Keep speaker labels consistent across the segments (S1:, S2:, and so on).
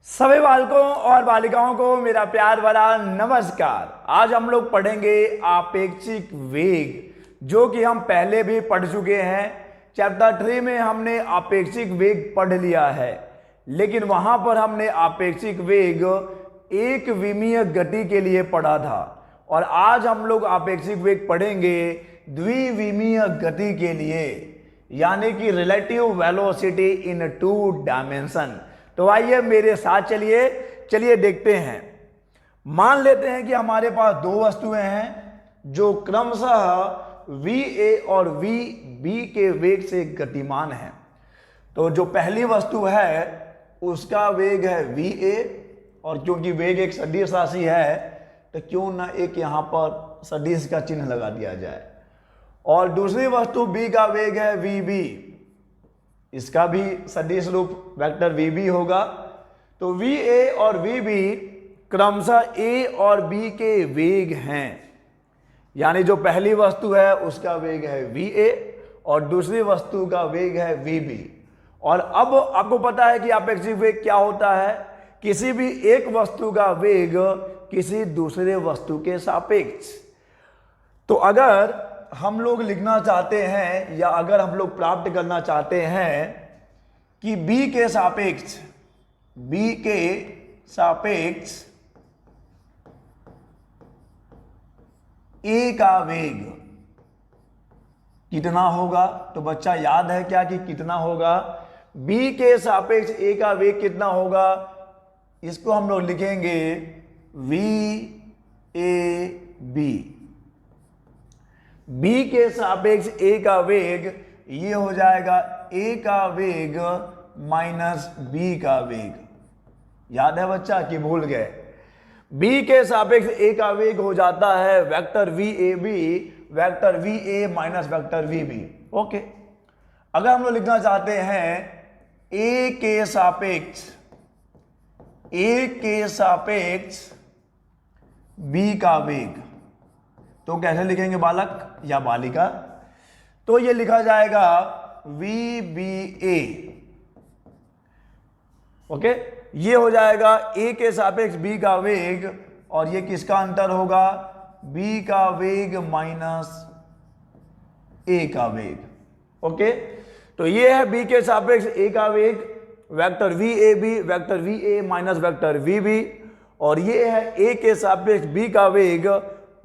S1: सभी बालकों और बालिकाओं को मेरा प्यार भरा नमस्कार। आज हम लोग पढ़ेंगे आपेक्षिक वेग, जो कि हम पहले भी पढ़ चुके हैं। चैप्टर 3 में हमने आपेक्षिक वेग पढ़ लिया है, लेकिन वहां पर हमने आपेक्षिक वेग एक विमीय गति के लिए पढ़ा था, और आज हम लोग आपेक्षिक वेग पढ़ेंगे द्विविमीय गति के लिए, यानी कि रिलेटिव वेलोसिटी इन 2 डायमेंशन। तो आइए मेरे साथ चलिए देखते हैं। मान लेते हैं कि हमारे पास दो वस्तुएं हैं जो क्रमशः VA और VB के वेग से गतिमान हैं। तो जो पहली वस्तु है उसका वेग है VA, और क्योंकि वेग एक सदिश राशि है तो क्यों ना एक यहां पर सदिश का चिन्ह लगा दिया जाए। और दूसरी वस्तु B का वेग है VB, इसका भी सदिश रूप वेक्टर VB होगा। तो VA और VB क्रमशः A और B के वेग हैं, यानी जो पहली वस्तु है उसका वेग है VA और दूसरी वस्तु का वेग है VB। और अब आपको पता है कि आपेक्षिक वेग क्या होता है। किसी भी एक वस्तु का वेग किसी दूसरे वस्तु के सापेक्ष। तो अगर हम लोग लिखना चाहते हैं या अगर हम लोग प्राप्त करना चाहते हैं कि B के सापेक्ष A का वेग कितना होगा, तो बच्चा याद है क्या कि कितना होगा? B के सापेक्ष A का वेग कितना होगा, इसको हम लोग लिखेंगे VAB। B के सापेक्ष A का वेग ये हो जाएगा A का वेग माइनस B का वेग। याद है बच्चा कि भूल गए? B के सापेक्ष A का वेग हो जाता है vector VAB, vector VA minus vector VB। Okay, अगर हम लोग लिखना चाहते हैं A के सापेक्ष B का वेग, तो कैसे लिखेंगे बालक या बालिका? तो ये लिखा जाएगा VBA। ओके, ये हो जाएगा A के सापेक्ष B का वेग, और ये किसका अंतर होगा? B का वेग माइनस A का वेग। ओके, तो ये है B के सापेक्ष A का वेग, vector VAB, vector VA minus vector VB। और ये है A के सापेक्ष B का वेग,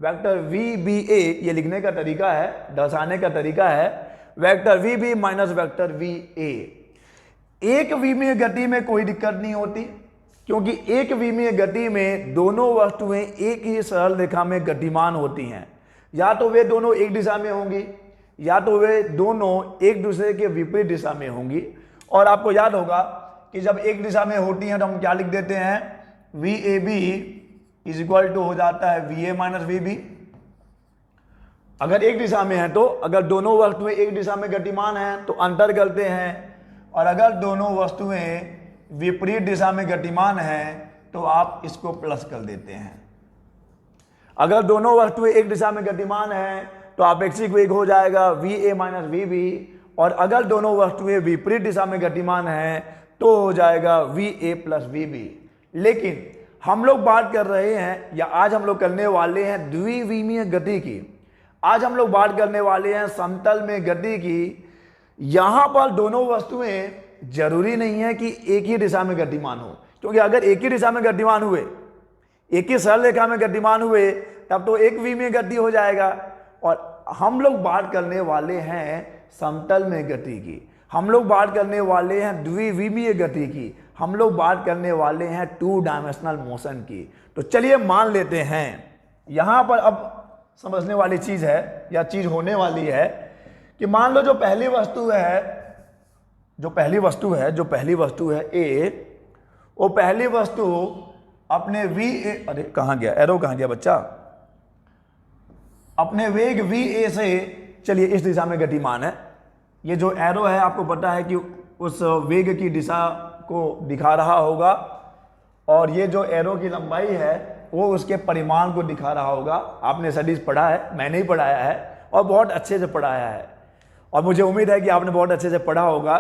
S1: वेक्टर VBA। ये लिखने का तरीका है, दर्शाने का तरीका है, vector VB minus vector VA। एक विमीय गति में कोई दिक्कत नहीं होती, क्योंकि एक विमीय गति में दोनों वस्तुएं एक ही सरल रेखा में गतिमान होती हैं। या तो वे दोनों एक दिशा में होंगी, या तो वे दोनों एक दूसरे के विपरीत दिशा में होंगी। और आपको याद होगा कि जब एक दिशा में होती हैं तो हम क्या लिख देते हैं? VAB इज इक्वल टू हो जाता है VA माइनस VB। अगर एक दिशा में है तो, अगर दोनों वस्तुएं एक दिशा में गतिमान हैं तो अंतर करते हैं, और अगर दोनों वस्तुएं विपरीत दिशा में गतिमान हैं तो आप इसको प्लस कर देते हैं। अगर दोनों वस्तुएं एक दिशा में गतिमान हैं तो आपेक्षिक वेग हो जाएगा VA माइनस VB, और अगर दोनों वस्तुएं विपरीत दिशा में गतिमान हैं तो हो जाएगा VA प्लस VB। लेकिन हम लोग बात कर रहे हैं, या आज हम लोग करने वाले हैं द्विविमीय गति की। आज हम लोग बात करने वाले हैं समतल में गति की। यहां पर दोनों वस्तुएं जरूरी नहीं है कि एक ही दिशा में गतिमान हो, क्योंकि अगर एक ही दिशा में गतिमान हुए, एक ही सरल रेखा में गतिमान हुए, तब तो एक विमीय गति हो जाएगा। और हम लोग बात करने वाले हैं समतल में गति की, हम लोग बात करने वाले हैं द्विविमीय गति की, हम लोग बात करने वाले हैं 2 डायमेंशनल मोशन की। तो चलिए मान लेते हैं, यहां पर अब समझने वाली चीज है या चीज होने वाली है कि मान लो जो पहली वस्तु है A, वो पहली वस्तु अपने VA, अरे कहां गया एरो, कहां गया बच्चा? अपने वेग VA से, चलिए इस दिशा में गतिमान है। ये जो एरो है आपको पता है कि उस वेग की दिशा को दिखा रहा होगा, और ये जो एरो की लंबाई है वो उसके परिमाण को दिखा रहा होगा। आपने सदिश पढ़ा है, मैंने ही पढ़ाया है और बहुत अच्छे से पढ़ाया है, और मुझे उम्मीद है कि आपने बहुत अच्छे से पढ़ा होगा।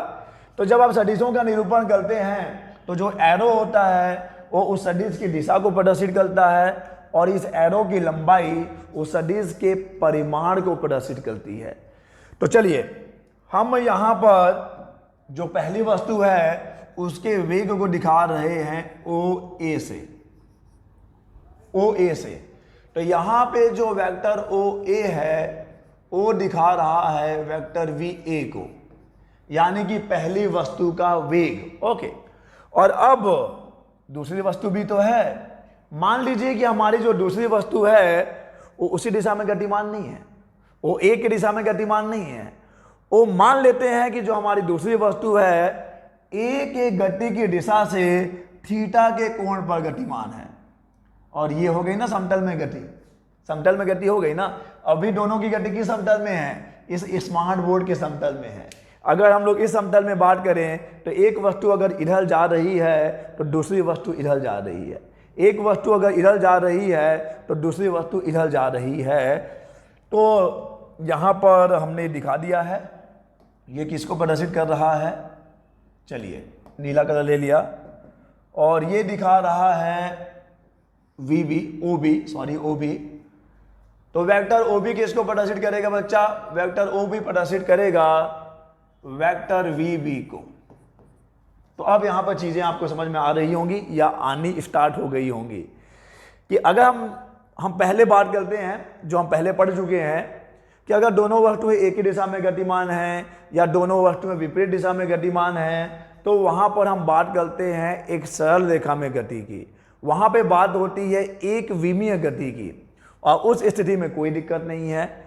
S1: तो जब आप सदिशों का निरूपण करते हैं तो जो एरो होता है वो उस सदिश की दिशा को प्रदर्शित करता है और इस एरो की लंबाई उस सदिश के परिमाण को प्रदर्शित करती है। तो चलिए हम यहाँ पर जो पहली वस्तु है उसके वेग को दिखा रहे हैं ओ ए से। तो यहाँ पे जो वेक्टर ओ ए है वो दिखा रहा है वेक्टर वी ए को, यानी कि पहली वस्तु का वेग। ओके, और अब दूसरी वस्तु भी तो है। मान लीजिए कि हमारी जो दूसरी वस्तु है वो उसी दिशा में गतिमान नहीं है, वो ए की दिशा में गतिमान नहीं है। वो मान लेते हैं कि जो हमारी दूसरी वस्तु है ए के गति की दिशा से थीटा के कोण पर गतिमान है, और ये हो गई ना समतल में गति। समतल में गति हो गई ना। अभी दोनों की गति किस समतल में है? इस स्मार्ट बोर्ड के समतल में है। अगर हम लोग इस समतल में बात करें तो एक वस्तु अगर इधर जा रही है तो दूसरी वस्तु इधर जा रही है, एक वस्तु अगर इधर जा रही है तो दूसरी वस्तु इधर जा रही है। तो यहाँ पर हमने दिखा दिया है ये किसको प्रदर्शित कर रहा है। चलिए नीला कलर ले लिया, और ये दिखा रहा है ओ बी। तो वेक्टर ओ बी किसको प्रदर्शित करेगा बच्चा? वेक्टर ओ बी प्रदर्शित करेगा वेक्टर वी बी को। तो अब यहां पर चीजें आपको समझ में आ रही होंगी या आनी स्टार्ट हो गई होंगी कि अगर हम पहले बात करते हैं जो हम पहले पढ़ चुके हैं कि अगर दोनों वस्तुएं एक ही दिशा में गतिमान हैं या दोनों वस्तुएं विपरीत दिशा में गतिमान हैं, तो वहां पर हम बात करते हैं एक सरल रेखा में गति की। वहां पे बात होती है एक विमीय गति की, और उस स्थिति में कोई दिक्कत नहीं है।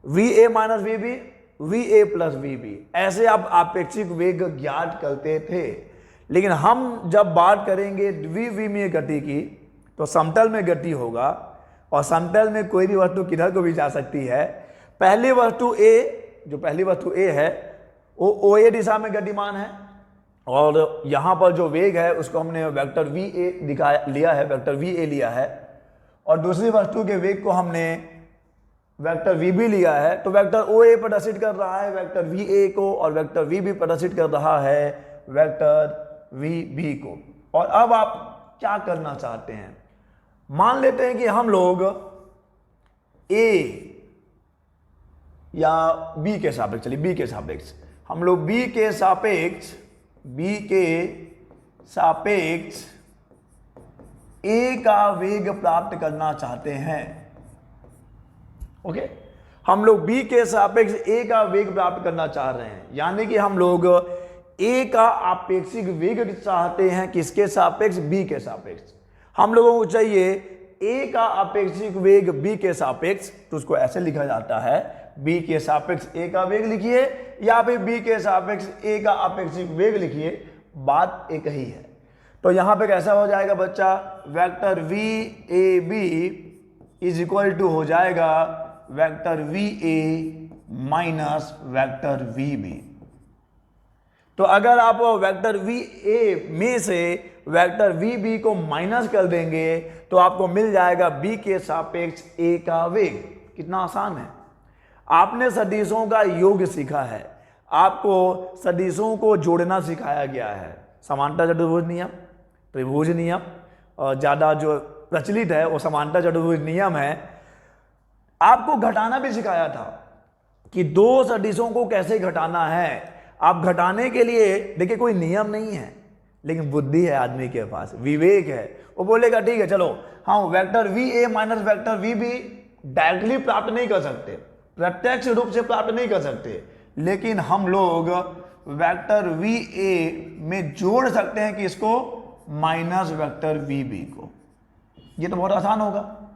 S1: V a minus v b, v a plus v b, ऐसे आप आपेक्षिक वेग ज्ञात करते थे। लेकिन हम जब बात करेंगे द्विविमीय गति की तो समतल में गति होगा, और समतल में कोई भी वस्तु किधर को भी जा सकती है। पहली वस्तु ए, जो पहली वस्तु ए है वो ओ ए दिशा में गतिमान है, और यहाँ पर जो वेग है उसको हमने वेक्टर वी ए दिखाया लिया है, वेक्टर वी ए लिया है, और दूसरी वस्तु के वेग को हमने वेक्टर वी बी लिया है। तो वेक्टर ओ ए प्रदर्शित कर रहा है वेक्टर वी ए को, और वेक्टर वी बी प्रदर्शित कर रहा है वेक्टर वी बी को। और अब आप क्या करना चाहते हैं? मान लेते हैं कि हम लोग ए या बी के सापेक्ष, चलिए बी के सापेक्ष, हम लोग बी के सापेक्ष ए का वेग प्राप्त करना चाहते हैं। ओके, हम लोग बी के सापेक्ष ए का वेग प्राप्त करना चाह रहे हैं, यानी कि हम लोग ए का आपेक्षिक वेग चाहते हैं। किसके सापेक्ष? बी के सापेक्ष। हम लोगों को चाहिए ए का आपेक्षिक वेग बी के सापेक्ष, तो उसको ऐसे लिखा जाता है बी के सापेक्ष ए का वेग लिखिए, या फिर बी के सापेक्ष ए का आपेक्षिक वेग लिखिए, बात एक ही है। तो यहां पे कैसा हो जाएगा बच्चा? Vector V A b is equal to हो जाएगा vector we a minus vector we b. तो अगर आप वेक्टर वी ए में से वेक्टर वी बी को माइनस कर देंगे तो आपको मिल जाएगा बी के सापेक्ष ए का वेग। कितना आसान है। आपने सदिशों का योग सीखा है, आपको सदिशों को जोड़ना सिखाया गया है। समानता चतुर्भुज नियम, त्रिभुज नियम, और ज़्यादा जो प्रचलित है वो समानता चतुर्भुज नियम है। आपको घटाना भी सिखाया था कि दो सदिशों को कैसे घटाना है। आप घटाने के लिए देखिए कोई नियम नहीं है, लेकिन बुद्धि है आदमी के पास, विवेक है। वो बोलेगा ठीक है चलो हम vector we a minus vector we b directly प्राप्त नहीं कर सकते, प्रत्यक्ष रूप से प्राप्त नहीं कर सकते, लेकिन हम लोग वेक्टर वी ए में जोड़ सकते हैं कि इसको माइनस वेक्टर वी बी को। ये तो बहुत आसान होगा।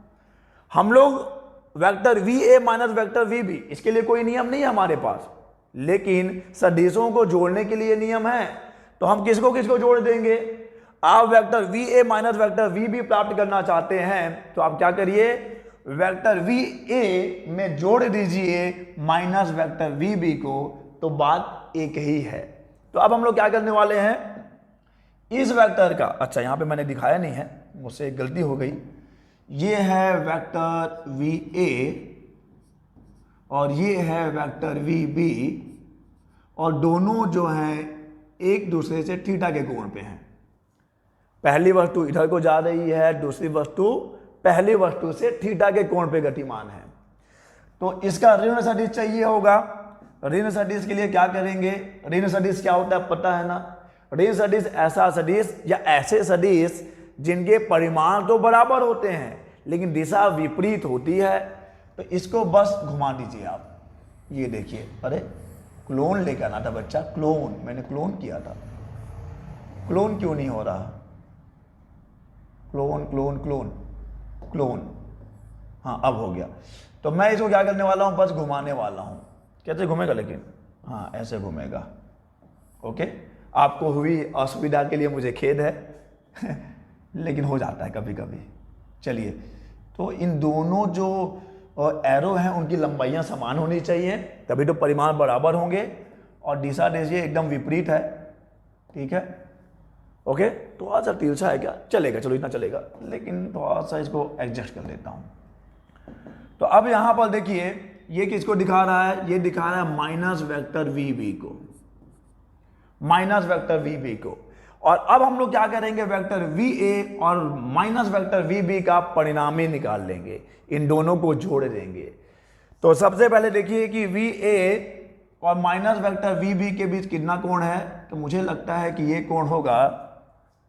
S1: हम लोग vector we a minus vector we b, इसके लिए कोई नियम नहीं है हमारे पास, लेकिन सदिशों को जोड़ने के लिए नियम है। तो हम किसको किसको जोड़ देंगे? आप vector we a minus vector we b प्राप्त करना चाहते हैं तो आप क्या करिए, वेक्टर वी ए में जोड़ दीजिए माइनस वेक्टर वी बी को, तो बात एक ही है। तो अब हम लोग क्या करने वाले हैं, इस वेक्टर का, अच्छा यहां पे मैंने दिखाया नहीं है, मुझसे एक गलती हो गई। ये है वेक्टर वी ए और ये है वेक्टर वी बी, और दोनों जो हैं एक दूसरे से थीटा के कोण पे हैं। पहली वस्तु इधर को जा रही है, दूसरी वस्तु पहली वस्तु से थीटा के कोण पे गतिमान है। तो इसका ऋण सदिश चाहिए होगा। ऋण सदिश के लिए क्या करेंगे? ऋण सदिश क्या होता है पता है ना? ऋण सदिश ऐसा सदिश या ऐसे सदिश जिनके परिमाण तो बराबर होते हैं लेकिन दिशा विपरीत होती है। तो इसको बस घुमा दीजिए आप। ये देखिए, अरे क्लोन लेकर आना था बच्चा, क्लोन, मैंने क्लोन किया था। क्लोन क्यों नहीं हो रहा? क्लोन क्लोन क्लोन क्लोन, हाँ अब हो गया। तो मैं इसको क्या करने वाला हूं? बस घुमाने वाला हूं। कैसे घूमेगा? लेकिन हाँ ऐसे घूमेगा। ओके, आपको हुई असुविधा के लिए मुझे खेद है लेकिन हो जाता है कभी कभी। चलिए, तो इन दोनों जो एरो हैं उनकी लंबाइयां समान होनी चाहिए, तभी तो परिमाण बराबर होंगे। और दिशा देखिए एकदम विपरीत है, ठीक है। ओके, थोड़ा सा तिरछा है क्या? चलेगा, चलो इतना चलेगा, लेकिन थोड़ा सा इसको एडजस्ट कर देता हूं। तो अब यहां पर देखिए, ये किसको दिखा रहा है? ये दिखा रहा है माइनस वेक्टर वी बी को, माइनस वेक्टर वी बी को। और अब हम लोग क्या करेंगे? वेक्टर वी ए और माइनस वेक्टर वी बी का परिणामी निकाल लेंगे, इन दोनों को जोड़ देंगे। तो सबसे पहले देखिए कि वी ए और माइनस वेक्टर वी बी के बीच कितना कोण है? तो मुझे लगता है कि ये कोण होगा,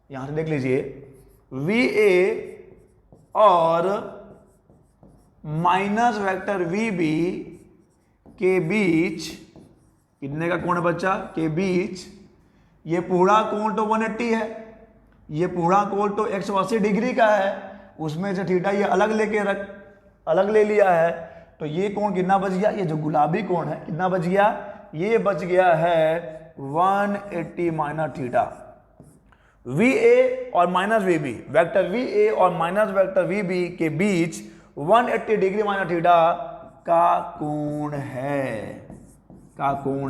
S1: यहां से देख लीजिए, वी ए और माइनस वेक्टर वी बी के बीच कितने का कोण है बच्चा? के बीच ये पूरा कोण तो 180 है, ये पूरा कोण तो 180 डिग्री का है, उसमें से थीटा ये अलग ले लिया है। तो ये कोण कितना बच गया? ये जो गुलाबी कोण है कितना बच गया? ये बच गया है 180 माइनस थीटा। वी ए और minus v b, vector we a और माइनस वेक्टर वी बी के बीच 180 डिग्री माइनस थीटा का कोण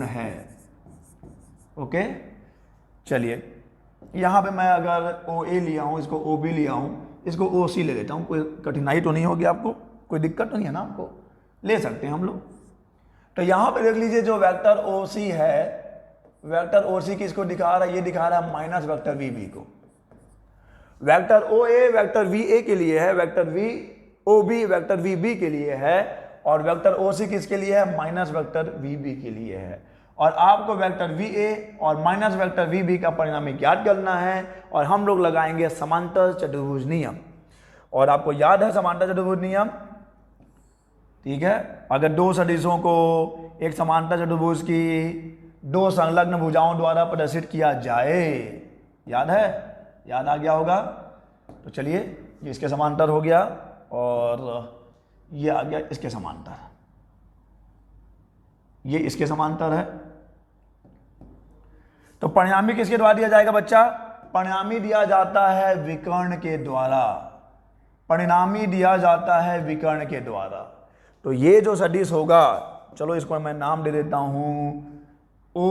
S1: है, ओके। चलिए, यहां पे मैं अगर ओ ए लिया हूं, इसको ओ बी लिया हूं, इसको ओ सी ले लेता हूं। कोई कठिनाई तो नहीं होगी आपको? कोई दिक्कत तो नहीं है ना? आपको ले सकते हैं हम लोग। तो यहां पे देख लीजिए, जो वेक्टर ओ सी है, वेक्टर ओ सी किसको दिखा रहा है? ये दिखा रहा है माइनस वेक्टर वी बी को। Vector o a vector we a के लिए है, vector v o b vector we b के लिए है, और वेक्टर ओ सी किसके लिए है? माइनस वेक्टर वी बी के लिए है। और आपको वेक्टर वी ए और माइनस वेक्टर वी बी का परिणामी ज्ञात करना है, और हम लोग लगाएंगे समांतर चतुर्भुज नियम। और आपको याद है समांतर चतुर्भुज नियम? ठीक है, अगर दो सदिशों को एक समांतर चतुर्भुज की दो संलग्न भुजाओं द्वारा प्रदर्शित किया जाए, याद है? याद आ गया होगा। तो चलिए, ये इसके समांतर हो गया और ये आ गया इसके समांतर, ये इसके समांतर है। तो परिणामी किसके द्वारा दिया जाएगा बच्चा? परिणामी दिया जाता है विकर्ण के द्वारा, परिणामी दिया जाता है विकर्ण के द्वारा। तो ये जो सदिश होगा, चलो इसको मैं नाम दे देता हूं ओ,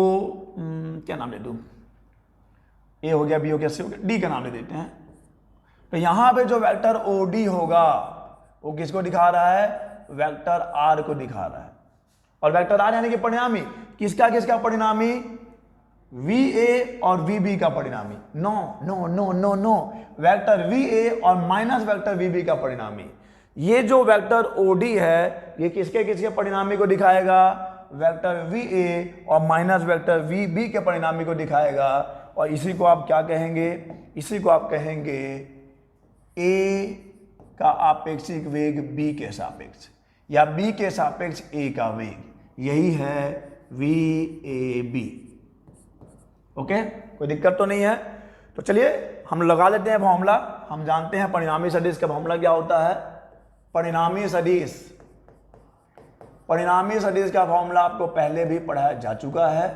S1: क्या नाम दे दूं? ए हो गया, बी हो गया, सी हो गया, डी का नाम दे देते हैं। तो यहां पे जो वेक्टर ओ डी होगा वो किसको दिखा रहा है? वेक्टर आर को दिखा रहा है। और वेक्टर आर यानी कि परिणामी किसका परिणामी? वी ए और वी बी का परिणामी। No no no no no, vector we a और माइनस वेक्टर वी बी का परिणामी। ये जो वेक्टर ओडी है ये किसके परिणामी को दिखाएगा? वेक्टर वी ए और माइनस वेक्टर वी बी के परिणामी को दिखाएगा। और इसी को आप क्या कहेंगे? इसी को आप कहेंगे ए का आपेक्षिक वेग बी के सापेक्ष, या बी के सापेक्ष ए का वेग। यही है वी ए बी। ओके, कोई दिक्कत तो नहीं है? तो चलिए हम लगा लेते हैं फॉर्मूला। हम जानते हैं परिणामी सदिश का फॉर्मूला क्या होता है। परिणामी सदिश, परिणामी सदिश का फॉर्मूला आपको पहले भी पढ़ाया जा चुका है,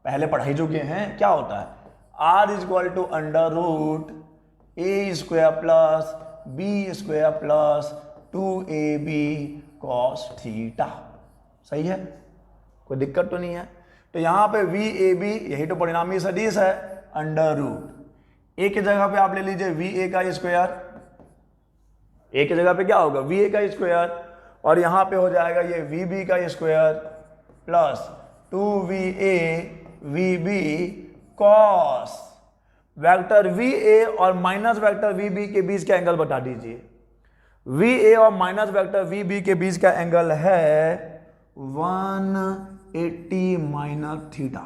S1: पहले पढ़ा ही चुके हैं। क्या होता है? R equal to under root a square plus b square plus 2ab cos theta. सही है, कोई दिक्कत तो नहीं है? तो यहां पे वी ए बी यही तो परिणामी सदिश है, अंडर रूट ए की जगह पे आप ले लीजिए वी ए का स्क्वायर, ए की जगह पे क्या होगा? वी ए का स्क्वायर, और यहां पे हो जाएगा ये वी बी का square plus 2va v b cos vector we a और माइनस वेक्टर वी बी के बीच का एंगल बता दीजिए। वी ए और माइनस वेक्टर वी बी के बीच का एंगल है 180 माइनस थीटा।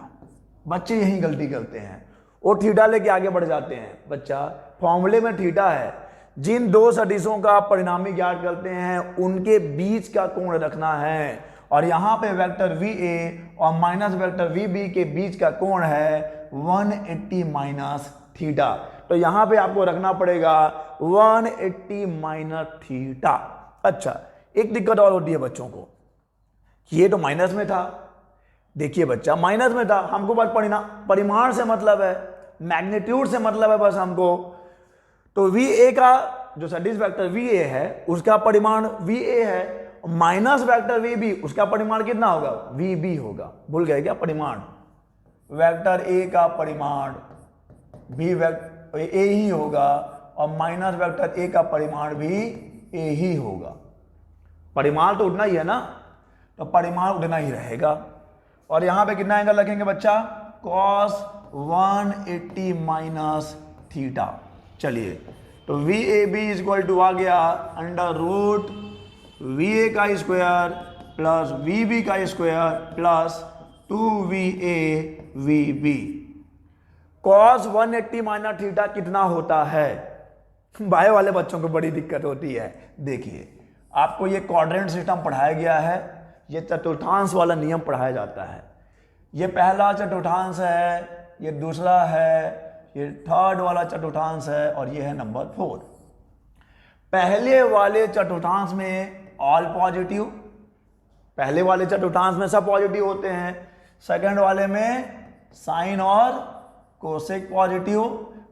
S1: बच्चे यही गलती करते हैं, वो थीटा लेके आगे बढ़ जाते हैं। बच्चा फॉर्मूले में थीटा है, जिन दो सदिशों का आप परिणामी ज्ञात करते हैं उनके बीच का कोण रखना है, और यहां पे वेक्टर वी ए और माइनस वेक्टर वी बी के बीच का कोण है 180 माइनस थीटा। तो यहां पे आपको रखना पड़ेगा 180 माइनस थीटा। अच्छा, एक दिक्कत और होती है बच्चों को, ये तो माइनस में था। देखिए बच्चा, माइनस में था, हमको बस परिमाण से मतलब है, मैग्नीट्यूड से मतलब है बस हमको। तो वी ए का जो सदिश वेक्टर वी ए है उसका परिमाण वी ए है, माइनस वेक्टर वी बी उसका परिमाण कितना होगा? वी बी होगा। भूल गए क्या? परिमाण वेक्टर ए का परिमाण भी वेक्टर ए ही होगा और माइनस वेक्टर ए का परिमाण भी ए ही होगा। परिमाण तो उतना ही है ना, तो परिमाण उतना ही रहेगा। और यहां पे कितना एंगल रखेंगे बच्चा? cos 180 माइनस थीटा। चलिए, तो v A b equal to आ गया अंडर रूट वी ए का स्क्वायर प्लस वी बी का square plus 2va v b. cos 180 minus theta कितना होता है? बायो वाले बच्चों को बड़ी दिक्कत होती है। देखिए, आपको ये क्वाड्रेंट सिस्टम पढ़ाया गया है, ये चतुर्थांश वाला नियम पढ़ाया जाता है। ये पहला चतुर्थांश है, ये दूसरा है, ये थर्ड वाला चतुर्थांश है और ये है नंबर 4। पहले वाले चतुर्थांश में ऑल पॉजिटिव, पहले वाले चतुर्थांश में सब पॉजिटिव होते हैं। सेकंड वाले में साइन और कोसेक पॉजिटिव,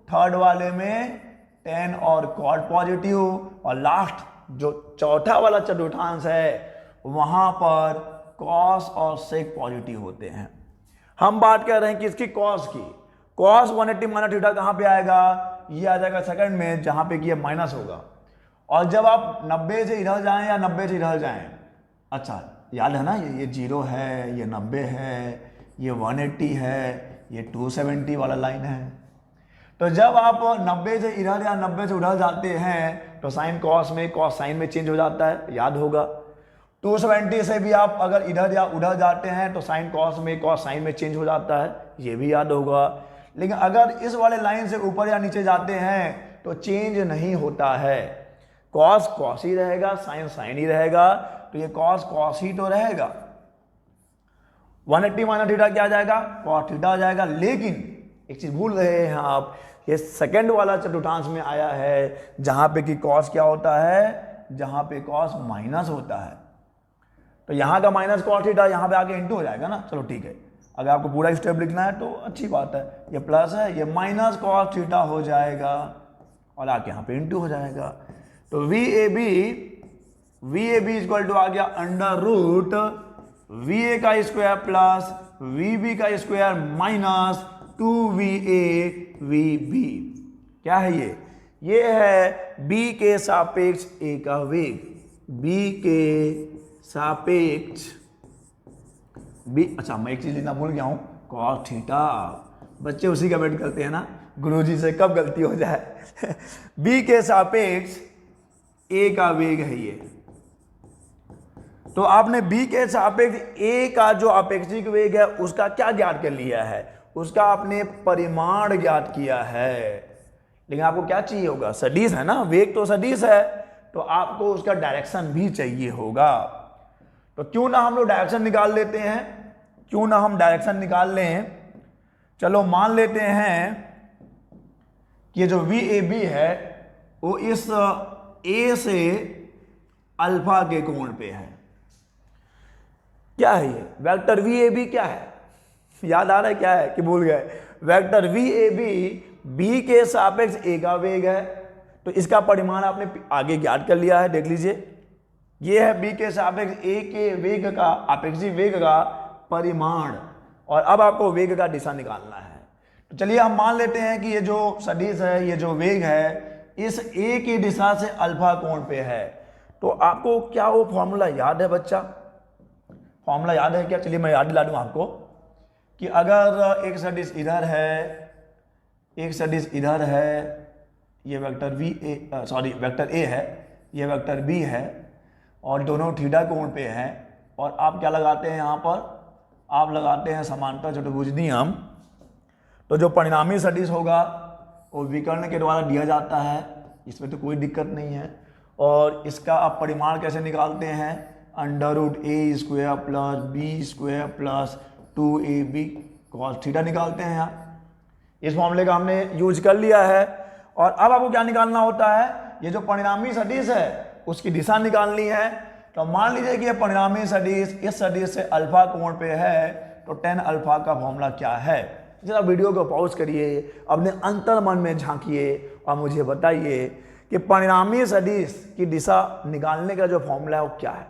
S1: थर्ड वाले में टेन और कॉट पॉजिटिव, और लास्ट जो चौथा वाला चतुर्थांश है वहां पर कॉस और सेक पॉजिटिव होते हैं। हम बात कर रहे हैं किसकी? कॉस की। कॉस 180 माइनस थीटा कहां पे आएगा? ये आ जाएगा सेकंड में, जहां पे कि ये माइनस होगा। और जब आप 90 से इधर जाएं या 90 से इधर जाएं, अच्छा याद है ना, ये 0 है, ये 90 है, ये 180 है, ये 270 वाला लाइन है। तो जब आप 90 से इधर या 90 से उधर जाते हैं तो साइन कॉस में, कॉस साइन में चेंज हो जाता है, याद होगा। 270 से भी आप अगर इधर या उधर जाते हैं तो साइन कॉस में, कॉस साइन में चेंज हो जाता है, ये भी याद होगा। लेकिन अगर इस वाले लाइन से ऊपर या नीचे जाते हैं तो चेंज नहीं होता है, कॉस कॉस ही रहेगा, साइन साइन ही रहेगा। तो ये कॉस कॉस ही तो रहेगा। 180 माइनस थीटा क्या आ जाएगा? कॉस थीटा आ जाएगा। लेकिन एक चीज भूल रहे हैं आप, ये सेकंड वाला चतुर्थांश में आया है जहां पे कि कॉस क्या होता है? जहां पे कॉस माइनस होता है। तो यहां का माइनस कॉस थीटा यहां पे आके इंटू हो जाएगा ना। चलो ठीक है, अगर आपको पूरा स्टेप लिखना है तो अच्छी बात है। ये प्लस है, ये माइनस कॉस थीटा हो जाएगा और आके यहाँ पे इंटू हो जाएगा। तो v A b equal to आ गया अंडर रूट वी ए का स्क्वायर प्लस वी बी का square minus 2va v b. क्या है ये? ये है b के सापेक्ष a का वेग। b के सापेक्ष b, अच्छा मैं एक चीज लिखना भूल गया हूं, cos थीटा। बच्चे उसी का वेट करते हैं ना, गुरुजी से कब गलती हो जाए। b के सापेक्ष a का वेग है ये। तो आपने b के सापेक्ष a का जो अपेक्षिक वेग है उसका क्या ज्ञात कर लिया है? उसका आपने परिमाण ज्ञात किया है। लेकिन आपको क्या चाहिए होगा? सदिश है ना, वेग तो सदिश है, तो आपको उसका डायरेक्शन भी चाहिए होगा। तो क्यों ना हम लोग डायरेक्शन निकाल लेते हैं, क्यों ना हम डायरेक्शन निकाल लें। चलो मान लेते हैं कि जो वी ए बी है वो इस ए से अल्फा के कोण पे है। क्या है ये? वेक्टर वी ए बी क्या है? याद आ रहा है क्या है कि भूल गए? Vector V A B B के सापेक्ष ए का वेग है। तो इसका परिमाण आपने आगे ज्ञात कर लिया है, देख लीजिए। ये है बी के सापेक्ष ए के वेग का, आपेक्षिक वेग का परिमाण। और अब आपको वेग का दिशा निकालना है। तो चलिए हम मान लेते हैं कि ये जो सदिश है, ये जो वेग है, इस ए की दिशा से अल्फा कोण पे है। तो आपको क्या वो फॉर्मूला याद है बच्चा? फॉर्मूला याद है क्या? चलिए मैं याद दिला दूं आपको कि अगर एक सदिश इधर है, एक सदिश इधर है, ये वेक्टर वेक्टर ए है, ये वेक्टर बी है, और दोनों थीटा कोण पे हैं। और आप क्या लगाते हैं यहाँ पर, आप लगाते हैं समांतर चतुर्भुज नियम। तो जो परिणामी सदिश होगा वो विकर्ण के द्वारा दिया जाता है, इसमें तो कोई दिक्कत नहीं है। और इसका आप परिमाण कैसे निकालते हैं, √a² plus b² plus 2ab cos theta निकालते हैं आप। इस मामले का हमने यूज कर लिया है। और अब आपको क्या निकालना होता है, ये जो परिणामी सदिश है उसकी दिशा निकालनी है। तो मान लीजिए कि ये परिणामी सदिश इस सदिश से अल्फा कोण पे है, तो tan अल्फा का फॉर्मूला क्या है। जरा वीडियो को पॉज करिए, अपने अंतर मन में झांकिए और मुझे बताइए कि परिणामी सदिश की दिशा निकालने का जो फॉर्मूला है वो क्या है।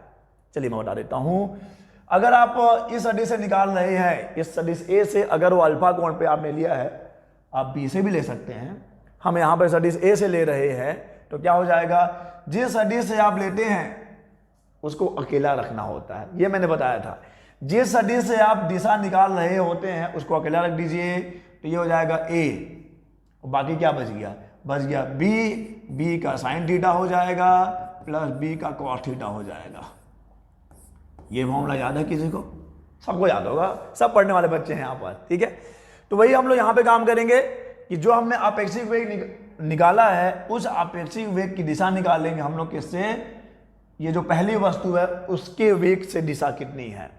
S1: चलिए मैं बता देता हूं। अगर आप इस सदिश से निकाल रहे हैं, इस सदिश ए से अगर वो अल्फा कोण पे आपने लिया है, आप बी से भी ले सकते हैं, हम यहाँ पे सदिश ए से ले रहे हैं, तो क्या हो जाएगा, जिस सदिश से आप लेते हैं उसको अकेला रखना होता है, ये मैंने बताया था। जिस सदिश से आप दिशा निकाल रहे होते हैं उसको अकेला रख दीजिए, तो ये हो जाएगा ए, और बाकी क्या बच गया, बच गया बी का साइन थीटा हो जाएगा प्लस बी का कॉस थीटा हो जाएगा। ये फॉर्मूला याद है किसी को, सबको याद होगा, सब पढ़ने वाले बच्चे हैं यहाँ पर, ठीक है। तो वही हम लोग यहाँ पे काम करेंगे कि जो हमने आपेक्षिक वेग निकाला है उस आपेक्षिक वेग की दिशा निकालेंगे हम लोग किससे, ये जो पहली वस्तु है उसके वेग से दिशा कितनी है।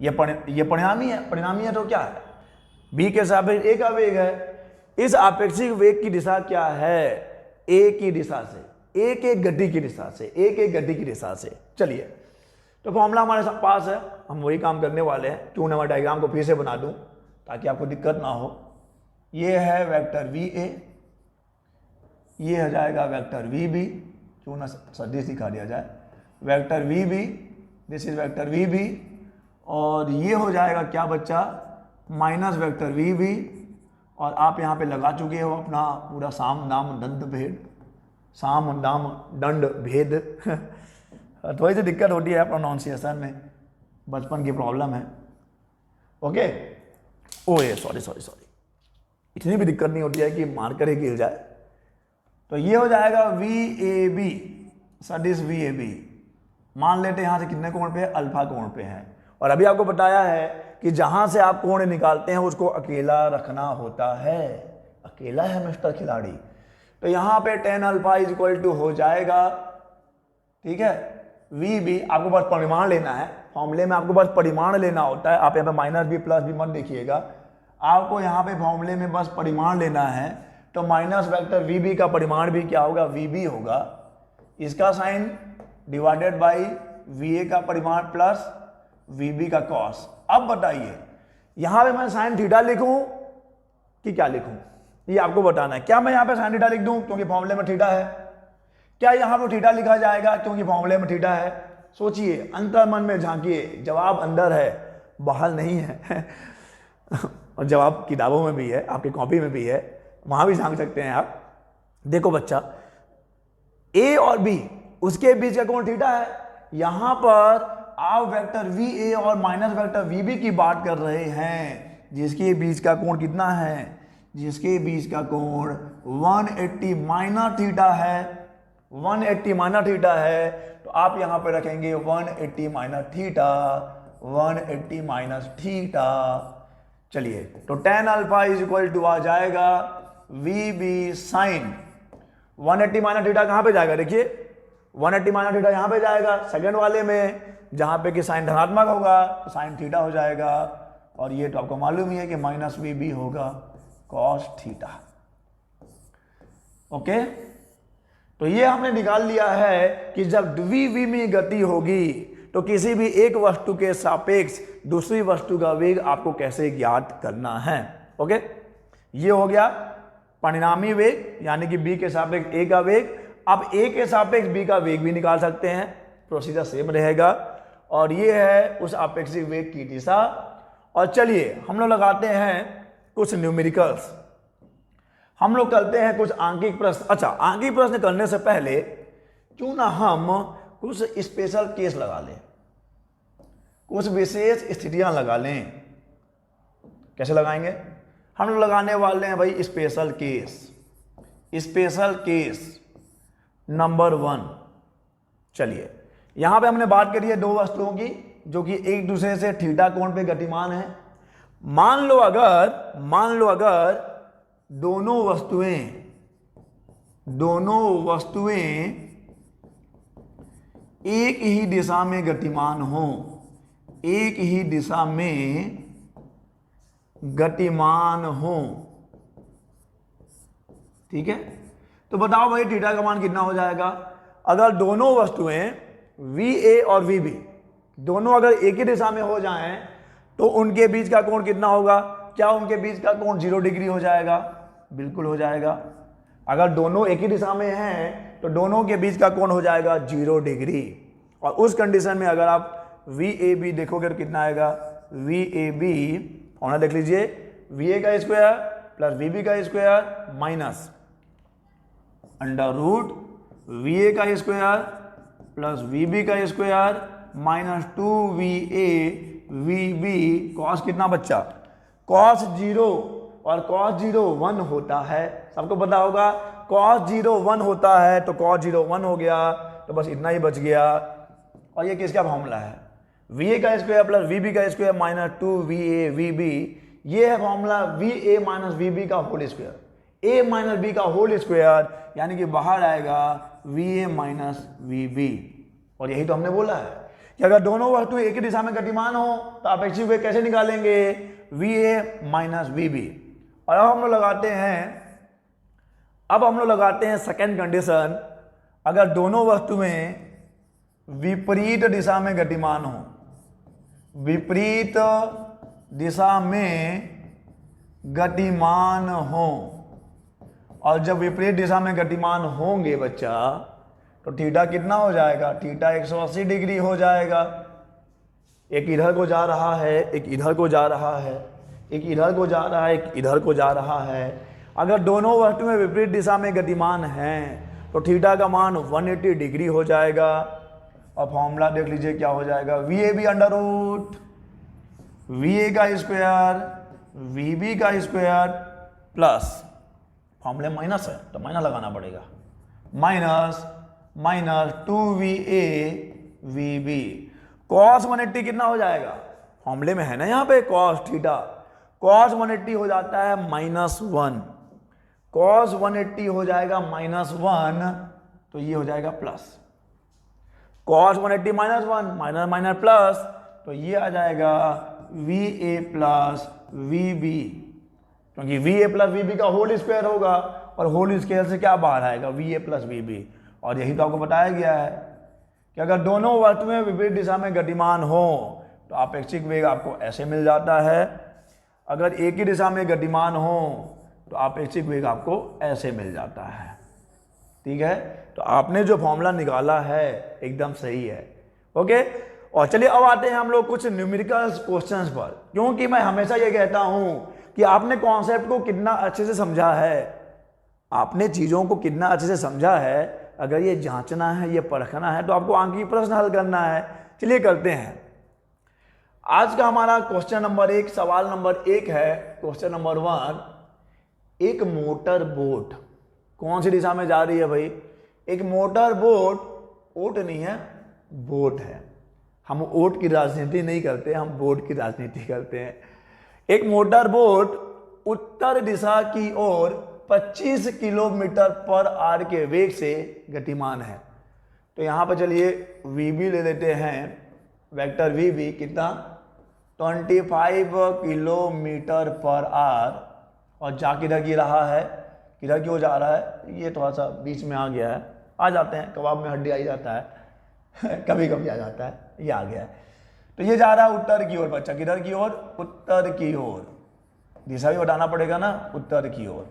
S1: ये परिणामी है, परिणामी है तो क्या है, बी के सापेक्ष ए का वेग है, इस आपेक्षिक वेग की दिशा क्या है, ए की दिशा से, एक एक गति की दिशा से, एक एक गति की दिशा से। चलिए, तो फॉर्मूला हमारे पास है, हम वही काम करने वाले हैं। क्यों ना मैं डायग्राम को फिर से बना दूं ताकि आपको दिक्कत ना हो। ये है वेक्टर वी ए, ये हो जाएगा वेक्टर वी बी, क्यों ना सदिश दिखा दिया जाए, vector we B, this is vector we B, और ये हो जाएगा क्या बच्चा, माइनस वेक्टर वी बी। और आप यहाँ पे लगा चुके हो अपना पूरा साम दाम दंड भेद, साम दाम दंड भेद थोड़ी सी दिक्कत होती है प्रोनाउंसिएशन में, बचपन की प्रॉब्लम है। ओके, ओए सॉरी, इतनी भी दिक्कत नहीं होती है कि मार्कर ही गिर जाए। तो ये हो जाएगा VAB, सदिश VAB, मान लेते हैं यहाँ से कितने कोण पे है, अल्फा कोण पे है। और अभी आपको बताया है कि जहां से आप कोण निकालते हैं उसको अकेला रखना होता है, अकेला है मिस्टर खिलाड़ी। तो यहाँ पे tan alpha is equal to हो जाएगा, ठीक है, VB, आपको बस परिमाण लेना है, फॉर्मूले में आपको बस परिमाण लेना होता है। आप यहाँ पे माइनस बी प्लस बी मत देखिएगा, आपको यहाँ पे फॉर्मूले में बस परिमाण लेना है। तो माइनस वेक्टर VB का परिमाण भी क्या होगा, VB होगा, इसका साइन डिवाइडेड बाई VA का परिमाण प्लस VB का कॉस। अब बताइए यहाँ पे मैं साइन थीटा लिखूं कि क्या लिखूं, ये आपको बताना है। क्या मैं यहाँ पे साइन थीटा लिख दूं क्योंकि फॉर्मूले में थीटा है, क्या यहाँ पर थीटा लिखा जाएगा क्योंकि फॉर्मूले में थीटा है। सोचिए, अंतर मन में झांकिए, जवाब अंदर है, बाहर नहीं है और जवाब किताबों में भी है, आपकी कॉपी में भी है, वहां भी झांक सकते हैं आप। देखो बच्चा, ए और बी उसके बीच का कोण थीटा है। यहां पर आप वेक्टर VA और माइनस वेक्टर VB की बात कर रहे हैं, जिसके बीच का कोण कितना है, जिसके बीच का कोण 180 माइनस थीटा है, 180 माइनस थीटा है। तो आप यहां पर रखेंगे 180 माइनस थीटा, 180 माइनस थीटा। चलिए, तो tan alpha is equal to आ जाएगा VB साइन 180 माइनस थीटा कहां पे जाएगा, देखिए 180 माइनस थीटा यहां पे जाएगा सेकंड वाले में, जहां पे कि साइन धनात्मक होगा तो साइन थीटा हो जाएगा। और ये तो आपको मालूम ही है कि माइनस VB होगा कॉस थीटा। ओके, तो ये हमने निकाल लिया है कि जब द्विविमीय में गति होगी तो किसी भी एक वस्तु के सापेक्ष दूसरी वस्तु का वेग आपको कैसे ज्ञात करना है। ओके, ये हो गया परिणामी वेग, यानी कि बी के सापेक्ष ए का वेग। अब ए के सापेक्ष बी का वेग भी निकाल सकते हैं, प्रोसीजर सेम रहेगा। और ये है उस आपेक्षिक वेग की दिशा। और चलिए हम लोग लगाते हैं कुछ न्यूमेरिकल्स, हम लोग करते हैं कुछ आंकिक प्रश्न। अच्छा, आंकिक प्रश्न करने से पहले क्यों ना हम कुछ स्पेशल केस लगा लें, कुछ विशेष स्थितियां लगा लें। कैसे लगाएंगे, हम लोग लगाने वाले हैं भाई special case. Special case number 1। चलिए यहां पे हमने बात करी है दो वस्तुओं की जो कि एक दूसरे से थीटा कोण पे गतिमान है। मान लो अगर दोनों वस्तुएं एक ही दिशा में गतिमान हो, एक ही दिशा में गतिमान हो, ठीक है। तो बताओ भाई थीटा का मान कितना हो जाएगा। अगर दोनों वस्तुएं VA और VB दोनों अगर एक ही दिशा में हो जाएं तो उनके बीच का कोण कितना होगा। क्या उनके बीच का कोण 0 डिग्री हो जाएगा। बिल्कुल हो जाएगा। अगर दोनों एक ही दिशा में हैं तो दोनों के बीच का कोण हो जाएगा 0 डिग्री। और उस कंडीशन में अगर आप VAB देखोगे तो कितना आएगा। VAB होना देख लीजिए, VA का स्क्वायर प्लस VB का square minus under root VA का स्क्वायर प्लस VB का square minus 2VA VB cos कितना बच्चा, कॉस 0 और कॉस 0 1 होता है। सबको पता होगा कॉस 0 1 होता है तो कॉस 0 1 हो गया, तो बस इतना ही बच गया। और ये किसका फॉर्मूला है, VA का स्क्वायर प्लस VB का स्क्वायर माइनस 2VA VB। ये है फॉर्मूला VA माइनस VB का whole square, A minus B का होल स्क्वायर, यानी कि बाहर आएगा VA माइनस VB। और यही तो हमने बोला है कि अगर दोनों वस्तुएं एक ही दिशा में गतिमान हो तो अपेक्षित वेग कैसे निकालेंगे, VA माइनस VB। और अब हम लोग लगाते हैं सेकेंड कंडीशन। अगर दोनों वस्तुएं विपरीत दिशा में गतिमान हो, विपरीत दिशा में गतिमान हो, और जब विपरीत दिशा में गतिमान होंगे बच्चा तो थीटा कितना हो जाएगा, थीटा 180 डिग्री हो जाएगा। एक इधर को जा रहा है, एक इधर को जा रहा है, एक इधर को जा रहा है, एक इधर को जा रहा है। अगर दोनों वस्तुएं विपरीत दिशा में गतिमान हैं तो थीटा का मान 180 डिग्री हो जाएगा। और फॉर्मूला देख लीजिए क्या हो जाएगा, VAB अंडर रूट VA का स्क्वायर VB का स्क्वायर प्लस फॉर्मूले माइनस है तो माइनस लगाना पड़ेगा, माइनस 2VA VB। कॉस 180 कितना हो जाएगा, फॉर्मूले में है ना यहाँ पे कॉस थीटा, कॉस 180 हो जाता है -1, कॉस 180 हो जाएगा -1, तो ये हो जाएगा plus, cos 180 -1 minus minus plus, तो ये आ जाएगा VA प्लस VB, क्योंकि VA प्लस VB का होल स्क्वायर होगा और होल स्क्वायर से क्या बाहर आएगा, VA प्लस VB। और यही तो आपको बताया गया है कि अगर दोनों वस्तुएं विपरीत दिशा में गतिमान हो तो आपेक्षिक वेग आपको ऐसे मिल जाता है, अगर एक ही दिशा में गतिमान हो तो आपेक्षिक वेग आपको ऐसे मिल जाता है। ठीक है, तो आपने जो फॉर्मूला निकाला है एकदम सही है। ओके, और चलिए अब आते हैं हम लोग कुछ न्यूमेरिकल क्वेश्चंस पर, क्योंकि मैं हमेशा ये कहता हूं कि आपने कॉन्सेप्ट को कितना अच्छे से समझा है, आपने चीज़ों को कितना अच्छे से समझा है, अगर ये जांचना है, ये परखना है तो आपको आंकी प्रश्न हल करना है। चलिए करते हैं। आज का हमारा क्वेश्चन नंबर 1, सवाल नंबर 1 है, क्वेश्चन नंबर 1, एक मोटर बोट कौन सी दिशा में जा रही है भाई, एक मोटर बोट, ओट नहीं है बोट है, हम ओट की राजनीति नहीं करते, हम बोट की राजनीति करते हैं। एक मोटर बोट उत्तर दिशा की ओर 25 किलोमीटर पर आवर के वेग से गतिमान है। तो यहाँ पर चलिए VB ले लेते हैं, वेक्टर VB कितना 25 किलोमीटर पर आवर, और जा किधर की रहा है, किधर क्यों जा रहा है, ये थोड़ा सा बीच में आ गया है, आ जाते हैं, कबाब में हड्डी आ जाता है कभी कभी आ जाता है, ये आ गया है। तो ये जा रहा है उत्तर की ओर बच्चा, किधर की ओर, उत्तर की ओर, दिशा भी बताना पड़ेगा ना, उत्तर की ओर।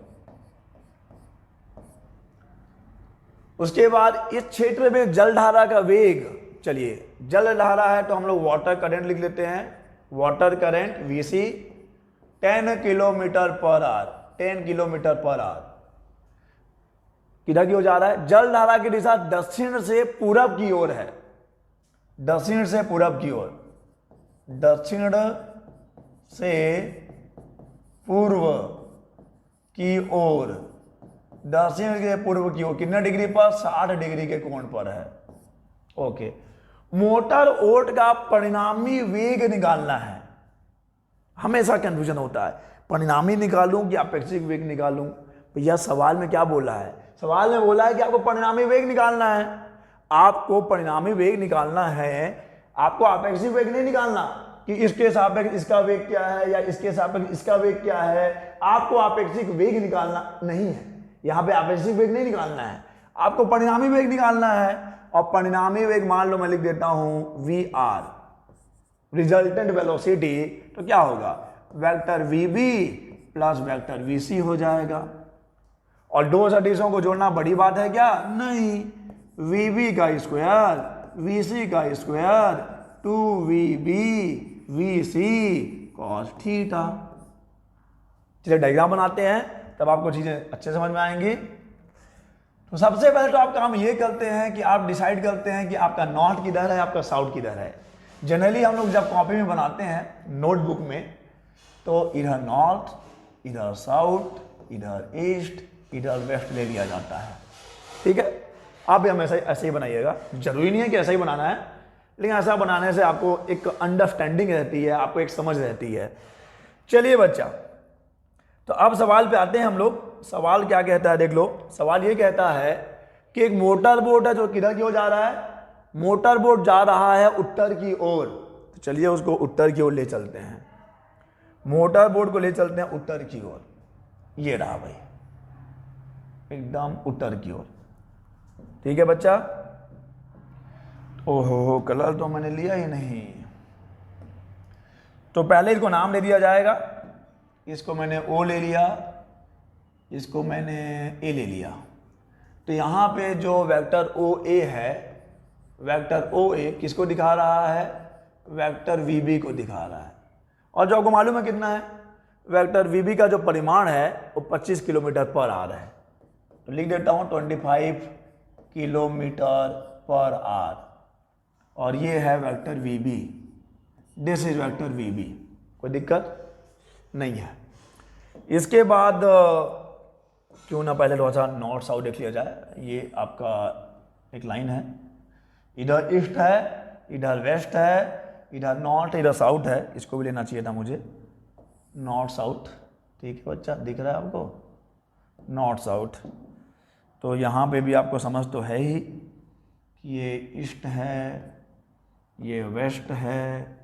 S1: उसके बाद इस क्षेत्र में जलधारा का वेग, चलिए जलधारा है तो हम लोग वाटर करंट लिख लेते हैं, water current VC 10 kilometre per hour, 10 kilometre per hour, किधर की ओर जा रहा है, जलधारा की दिशा दक्षिण से पूरब की ओर है, दक्षिण से पूरब की ओर, दक्षिण से पूर्व की ओर, दक्षिण के पूर्व की ओर कितने डिग्री पर? 60 डिग्री के कोण पर है। ओके, मोटर ओट का परिणामी वेग निकालना है। हमेशा कंफ्यूजन होता है, परिणामी निकालूं कि अपेक्षिक वेग निकालूं। भैया सवाल में क्या बोला है? सवाल में बोला है कि आपको परिणामी वेग निकालना है। आपको परिणामी वेग निकालना है, आपको अपेक्षिक वेग नहीं निकालना कि इसके सापेक्ष इसका वेग क्या है या इसके सापेक्ष इसका वेग क्या है। आपको अपेक्षिक वेग निकालना नहीं है, यहां पे अपेक्षिक वेग नहीं निकालना है, आपको परिणामी वेग निकालना है। और परिणामी वेग मान लो मैं लिख देता हूं वी आर, रिजल्टेंट वेलोसिटी, तो क्या होगा? Vector we b plus vector v c हो जाएगा। और दो सदिशों को जोड़ना बड़ी बात है क्या? नहीं। वी बी का स्क्वायर वी सी का square 2VB VC cos theta. चलिए डायग्राम बनाते हैं, तब आपको चीजें अच्छे समझ में आएंगी। तो सबसे पहले तो आप काम ये करते हैं कि आप डिसाइड करते हैं कि आपका नॉर्थ किधर है, आपका साउथ किधर है। जनरली हम लोग जब कॉपी में बनाते हैं नोटबुक में, तो इधर नॉर्थ, इधर साउथ, इधर ईस्ट, इधर वेस्ट ले लिया जाता है। ठीक है, आप भी हमेशा ऐसे ही बनाइएगा। जरूरी नहीं है कि ऐसा ही बनाना है, लेकिन ऐसा बनाने से आपको एक अंडरस्टैंडिंग रहती है, आपको एक समझ रहती है। चलिए बच्चा, तो अब सवाल पे आते हैं हम लोग। सवाल क्या कहता है देख लो। सवाल ये कहता है कि एक मोटर बोट है जो किधर की ओर जा रहा है? मोटर बोट जा रहा है उत्तर की ओर। तो चलिए उसको उत्तर की ओर ले चलते हैं। मोटर बोट को ले चलते हैं उत्तर की ओर। ये रहा भाई, एकदम उत्तर की ओर। ठीक है बच्चा। ओहो, कलर तो मैंने लिया ही नहीं। तो पहले इसको नाम दे दिया जाएगा। इसको मैंने ओ ले लिया, इसको मैंने ए ले लिया। तो यहाँ पे जो वेक्टर ओ ए है, वेक्टर ओ ए किसको दिखा रहा है? वेक्टर वी बी को दिखा रहा है। और जो आपको मालूम है कितना है? वेक्टर वी बी का जो परिमाण है वो 25 किलोमीटर पर आवर है। तो लिख देता हूँ 25 किलोमीटर पर आवर। और ये है vector we B, this is vector we B. कोई दिक्कत नहीं है। इसके बाद क्यों ना पहले थोड़ा सा नॉर्थ साउथ देख लिया जाए। ये आपका एक लाइन है, इधर ईस्ट है, इधर वेस्ट है, इधर नॉर्थ, इधर साउथ है। इसको भी लेना चाहिए था मुझे, नॉर्थ साउथ। ठीक है बच्चा, दिख रहा है आपको? North south. तो यहाँ पे भी आपको समझ तो है ही कि ये ईस्ट है, ये वेस्ट है,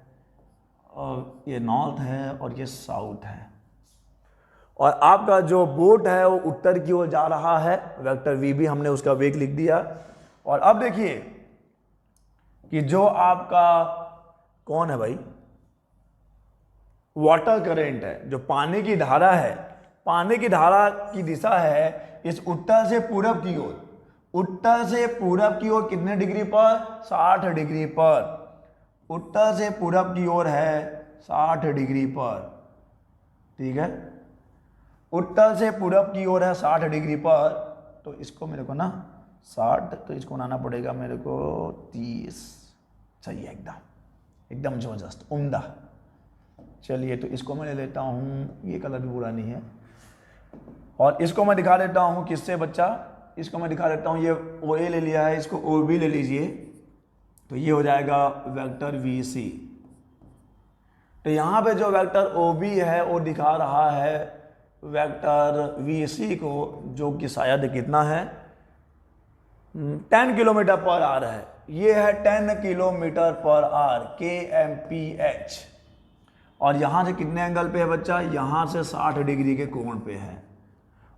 S1: और ये नॉर्थ है, और ये साउथ है। और आपका जो बोट है वो उत्तर की ओर जा रहा है। वेक्टर वी बी हमने उसका वेग लिख दिया। और अब देखिए कि जो आपका कौन है भाई? वाटर करंट है, जो पानी की धारा है। पानी की धारा की दिशा है इस उत्तर से पूरब की ओर। उत्तर से पूरब की ओर कितने डिग्री पर? 60 डिग्री पर। उत्तर से पूरब की ओर है 60 डिग्री पर। ठीक है, उत्तर से पूरब की ओर है 60 डिग्री पर। तो इसको मेरे को ना 60, तो इसको बनाना पड़ेगा मेरे को 30। सही है, एकदम एकदम जबरदस्त, उम्दा। चलिए, तो इसको मैं ले लेता हूँ, ये कलर भी बुरा नहीं है। और इसको मैं दिखा देता हूँ किससे बच्चा? इसको मैं दिखा देता हूँ, ये ओ ए ले लिया है, इसको ओ बी ले लीजिए। तो ये हो जाएगा वेक्टर वी सी। तो यहाँ पे जो वेक्टर ओ बी है वो दिखा रहा है वेक्टर वी सी को, जो कि शायद कितना है? 10 किलोमीटर पर आवर है। ये है 10 किलोमीटर पर आवर, kmph। और यहाँ से कितने एंगल पे है बच्चा? यहाँ से 60 डिग्री के कोण पे है।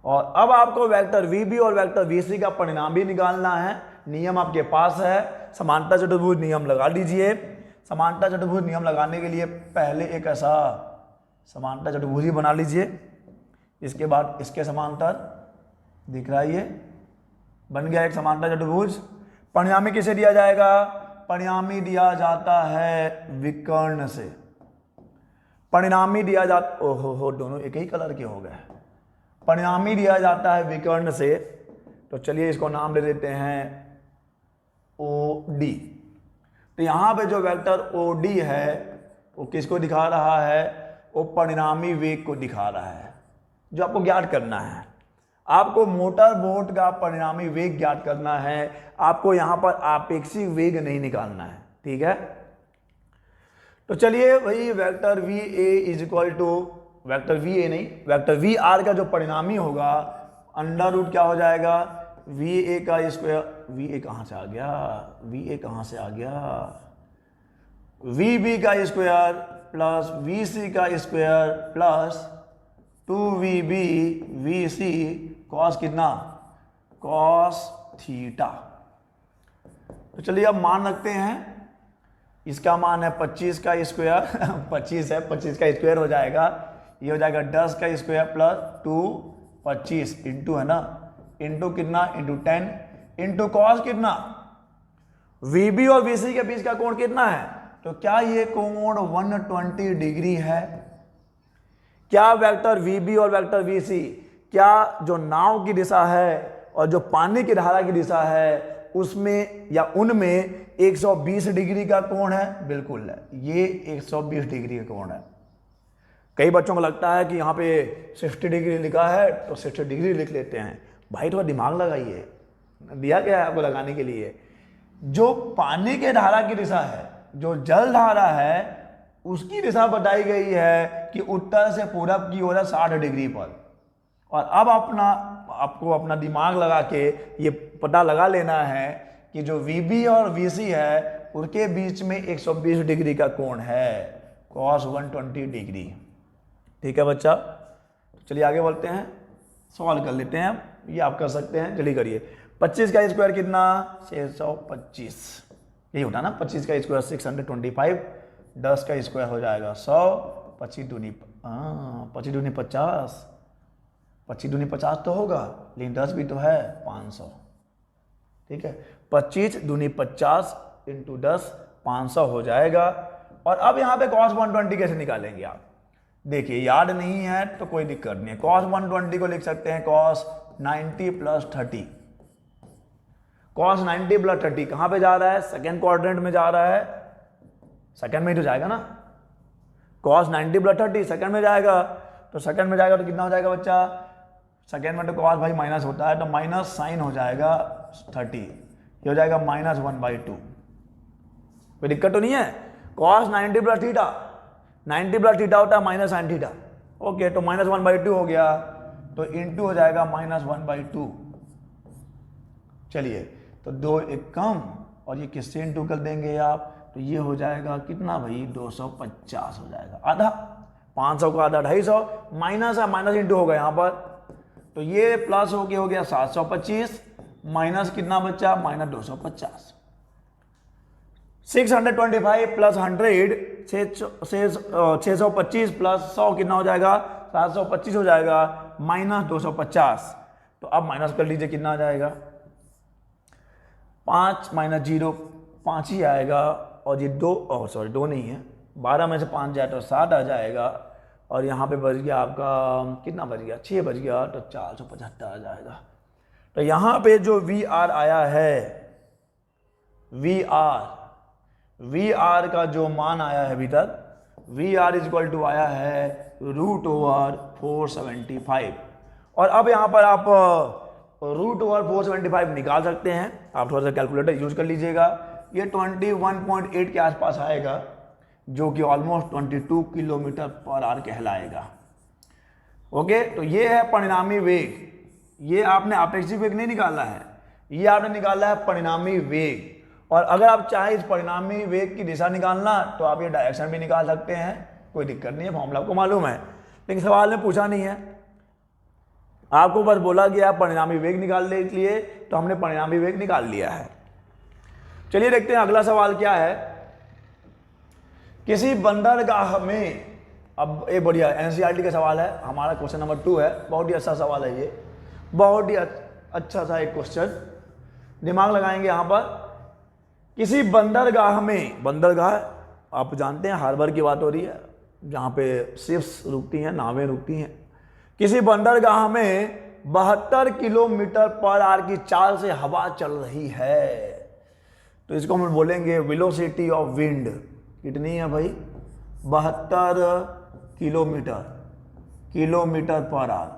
S1: और अब आपको वेक्टर वी बी और वेक्टर वी सी का परिणाम भी निकालना है। नियम आपके पास है, समानता चतुर्भुज नियम लगा लीजिए। समानता चतुर्भुज नियम लगाने के लिए पहले एक ऐसा समानता चतुर्भुज ही बना लीजिए। इसके बाद इसके समांतर दिख रहा है, ये बन गया एक समानता चतुर्भुज। परिणामी किसे दिया जाएगा? परिणामी दिया जाता है विकर्ण से। परिणामी दिया जाता, ओहो हो, दोनों एक ही कलर के हो गए। परिणामी दिया जाता है विकर्ण से। तो चलिए इसको नाम दे देते हैं ओ डी। तो यहाँ पे जो वेक्टर ओ डी है वो किसको दिखा रहा है? वो परिणामी वेग को दिखा रहा है, जो आपको ज्ञात करना है। आपको मोटर बोट का परिणामी वेग ज्ञात करना है, आपको यहां पर आपेक्षिक वेग नहीं निकालना है, ठीक है। तो चलिए वही vector we A is equal to vector we A नहीं, वेक्टर वी आर का जो परिणामी होगा अंडर रूट क्या हो जाएगा, वी ए का स्क्वायर, वी ए कहां से आ गया, वी ए कहां से आ गया, वी बी का स्क्वायर प्लस वी सी का square plus 2VB VC cos कितना, कॉस थीटा। तो चलिए अब मान रखते हैं, इसका मान है 25 का स्क्वायर 25 है, 25 का स्क्वायर हो जाएगा, ये हो जाएगा 10 का स्क्वायर प्लस 2 25 इंटू है ना, इंटू कितना, इंटू 10 इंटू कॉस कितना, VB और VC के बीच का कोण कितना है, तो क्या ये कोण 120 डिग्री है। क्या वेक्टर VB और वेक्टर VC, क्या जो नाव की दिशा है और जो पानी की धारा की दिशा है उसमें या उनमें 120 डिग्री का कोण है, बिल्कुल है, ये 120 डिग्री का कोण है। कई बच्चों को लगता है कि यहाँ पे 60 डिग्री लिखा है तो 60 डिग्री लिख लेते हैं, भाई थोड़ा दिमाग लगाइए, दिया गया है आपको लगाने के लिए। जो पानी के धारा की दिशा है, जो जल धारा है, उसकी दिशा बताई गई है कि उत्तर से पूरब की ओर 60 डिग्री पर। और अब आपको अपना दिमाग लगा के ये पता लगा लेना है कि जो VB और VC है उनके बीच में 120 डिग्री का कोण है, cos 120 डिग्री, ठीक है बच्चा। चलिए आगे बढ़ते हैं, सॉल्व कर लेते हैं, ये आप कर सकते हैं, चलिए करिए। 25 का स्क्वायर कितना, 625, यही होता ना, 25 का स्क्वायर 625, 10 का स्क्वायर हो जाएगा 100, 25 दूनी 50, 25 दूनी 50 तो होगा, लेकिन 10 भी तो है 500, ठीक है। 25 दूनी 50 इंटू 10 500 हो जाएगा। और अब यहाँ पे cos 120 कैसे निकालेंगे आप, देखिए याद नहीं है तो कोई दिक्कत नहीं है। cos 120 को लिख सकते हैं cos 90 प्लस 30। cos 90 प्लस 30 कहाँ पे जा रहा है, सेकेंड क्वाड्रेंट में जा रहा है, सेकेंड में ही तो जाएगा ना, cos 90 प्लस 30 सेकेंड में जाएगा, तो सेकेंड में जाएगा तो कितना हो जाएगा बच्चा, सेकेंड में तो cos भाई माइनस होता है, तो माइनस साइन हो जाएगा 30, ये हो जाएगा -1/2। कोई दिक्कत तो नहीं है। cos 90 plus theta, 90 plus theta होता है माइनस साइन थीटा, ओके, तो -1/2 हो गया, तो इंटू हो जाएगा -1/2। चलिए तो 2 एक कम और ये किससे इंटू कर देंगे आप, तो ये हो जाएगा कितना भाई, 250 हो जाएगा, आधा, 500 का आधा 250, माइनस है, माइनस इंटू होगा यहाँ पर, तो ये प्लस हो गया 725, माइनस कितना बच्चा, -250। 625 प्लस 100 625 प्लस 100 कितना हो जाएगा, 725 हो जाएगा, -250। तो अब माइनस कर लीजिए, कितना आ जाएगा, 5 - 0 5 ही आएगा, और ये 2 नहीं है, 12 में से 5 जाए तो 7 आ जाएगा, और यहाँ पे बच गया आपका कितना बच गया, 6 बच गया, तो 475 आ जाएगा। तो यहाँ पे जो VR आया है, VR का जो मान आया है अभी तक, VR इक्वल टू आया है √475। और अब यहाँ पर आप √475 निकाल सकते हैं, आप थोड़ा सा कैलकुलेटर यूज कर लीजिएगा, ये 21.8 के आसपास आएगा, जो कि ऑलमोस्ट 22 किलोमीटर पर आवर कहलाएगा। ओके, तो ये है परिणामी वेग, ये आपने आपेक्षिक वेग नहीं निकाला है, ये आपने निकाला है परिणामी वेग। और अगर आप चाहें इस परिणामी वेग की दिशा निकालना तो आप ये डायरेक्शन भी निकाल सकते हैं, कोई दिक्कत नहीं है, फॉर्मूला आपको मालूम है, लेकिन सवाल में पूछा नहीं है, आपको बस बोला गया परिणामी वेग निकालने के लिए, तो हमने परिणामी वेग निकाल लिया है। चलिए देखते हैं अगला सवाल क्या है। किसी बंदरगाह में, अब एक बढ़िया एनसीईआरटी का सवाल है, हमारा क्वेश्चन नंबर 2 है, बहुत ही अच्छा सवाल है ये, बहुत ही अच्छा सा एक क्वेश्चन, दिमाग लगाएंगे यहाँ पर। किसी बंदरगाह में, बंदरगाह आप जानते हैं हार्बर की बात हो रही है, जहाँ पे शिप्स रुकती हैं, नावें रुकती हैं। किसी बंदरगाह में 72 किलोमीटर पर आवर की चाल से हवा चल रही है, तो इसको हम बोलेंगे वेलोसिटी ऑफ विंड। कितनी है भाई, 72 kilometre per hour,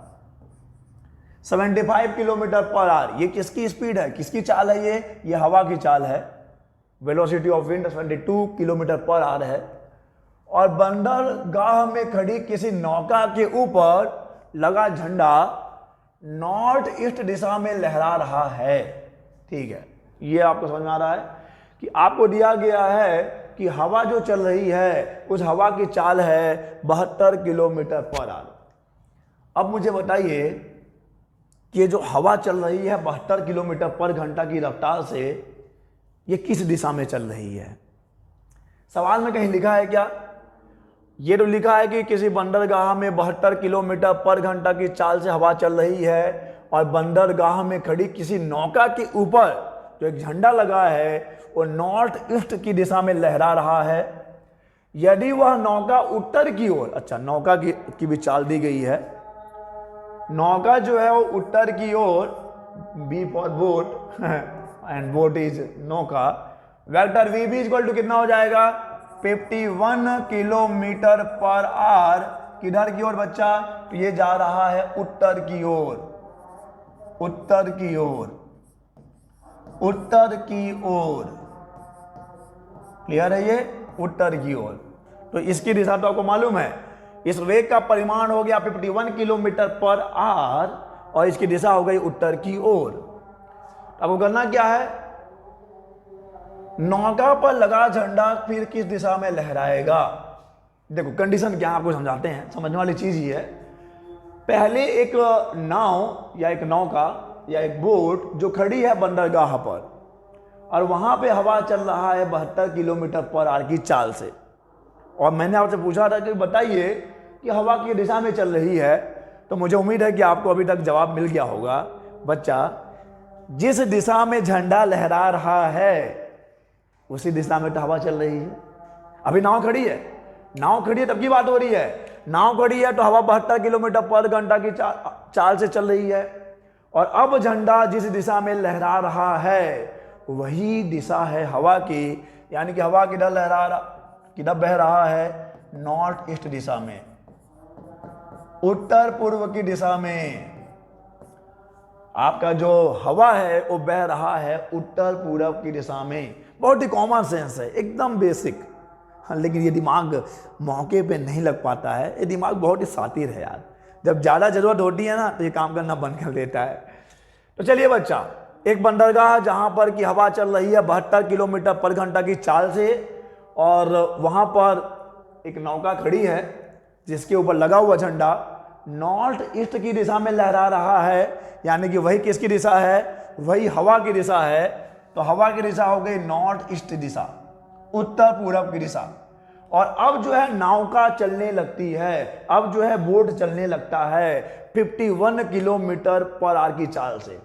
S1: 75 kilometre per hour. ये किसकी स्पीड है, किसकी चाल है? ये हवा की चाल है। Velocity of wind 72 kilometre per hour है। और बंदरगाह में खड़ी किसी नौका के ऊपर लगा झंडा नॉर्थ ईस्ट दिशा में लहरा रहा है। ठीक है, ये आपको समझ में आ रहा है कि आपको दिया गया है कि हवा जो चल रही है उस हवा की चाल है 72 किलोमीटर पर आवर। अब मुझे बताइए कि ये जो हवा चल रही है 72 किलोमीटर पर घंटा की रफ्तार से, ये किस दिशा में चल रही है? सवाल में कहीं लिखा है क्या? ये तो लिखा है कि किसी बंदरगाह में 72 किलोमीटर पर घंटा की चाल से हवा चल रही है और बंदरगाह में खड़ी किसी नौका के ऊपर जो एक झंडा लगा है वो नॉर्थ ईस्ट की दिशा में लहरा रहा है। यदि वह नौका उत्तर की ओर, अच्छा नौका की भी चाल दी गई है, नौका जो है वो उत्तर की ओर, b for boat and boat is नौका, vector we b equal to कितना हो जाएगा? 51 किलोमीटर पर आवर। किधर की ओर बच्चा? तो ये जा रहा है उत्तर की ओर, उत्तर की ओर, उत्तर की ओर। क्लियर है? ये उत्तर की ओर। तो इसकी दिशा तो आपको मालूम है, इस वेग का परिमाण हो गया 51 किलोमीटर पर आवर और इसकी दिशा हो गई उत्तर की ओर। अब करना क्या है? नौका पर लगा झंडा फिर किस दिशा में लहराएगा? देखो कंडीशन क्या आपको समझाते हैं, समझने वाली चीज ही है। पहले एक नाव या एक नौका या एक बोट जो खड़ी है बंदरगाह पर और वहां पे हवा चल रहा है 72 किलोमीटर पर आवर की चाल से, और मैंने आपसे पूछा था कि बताइए कि हवा की दिशा में चल रही है, तो मुझे उम्मीद है कि आपको अभी तक जवाब मिल गया होगा। बच्चा, जिस दिशा में झंडा लहरा रहा है उसी दिशा में तो हवा चल रही है। अभी नाव खड़ी है, नाव खड़ी है तब की बात हो रही है। नाव खड़ी है तो हवा 72 किलोमीटर पर घंटा की चाल से चल रही है, और अब झंडा जिस दिशा में लहरा रहा है वही दिशा है हवा की, यानी कि हवा किधर बह रहा है? नॉर्थ ईस्ट दिशा में, उत्तर पूर्व की दिशा में। आपका जो हवा है वो बह रहा है उत्तर पूर्व की दिशा में। बहुत ही कॉमन सेंस है, एकदम बेसिक। हाँ, लेकिन ये दिमाग मौके पे नहीं लग पाता है। ये दिमाग बहुत ही शातिर है यार, जब ज़्यादा ज़रूरत होती है ना तो ये काम करना बंद कर देता है। तो चलिए बच्चा, एक बंदरगाह जहाँ पर की हवा चल रही है 72 किलोमीटर पर घंटा की चाल से, और वहाँ पर एक नौका खड़ी है जिसके ऊपर लगा हुआ झंडा नॉर्थ ईस्ट की दिशा में लहरा रहा है, यानी कि वही किसकी दिशा है? वही हवा की दिशा है। तो हवा की दिशा हो गई नॉर्थ ईस्ट दिशा, उत्तर पूर्व की दिशा। और अब जो है नौका चलने लगती है, अब जो है बोट चलने लगता है 51 किलोमीटर पर आवर की चाल से।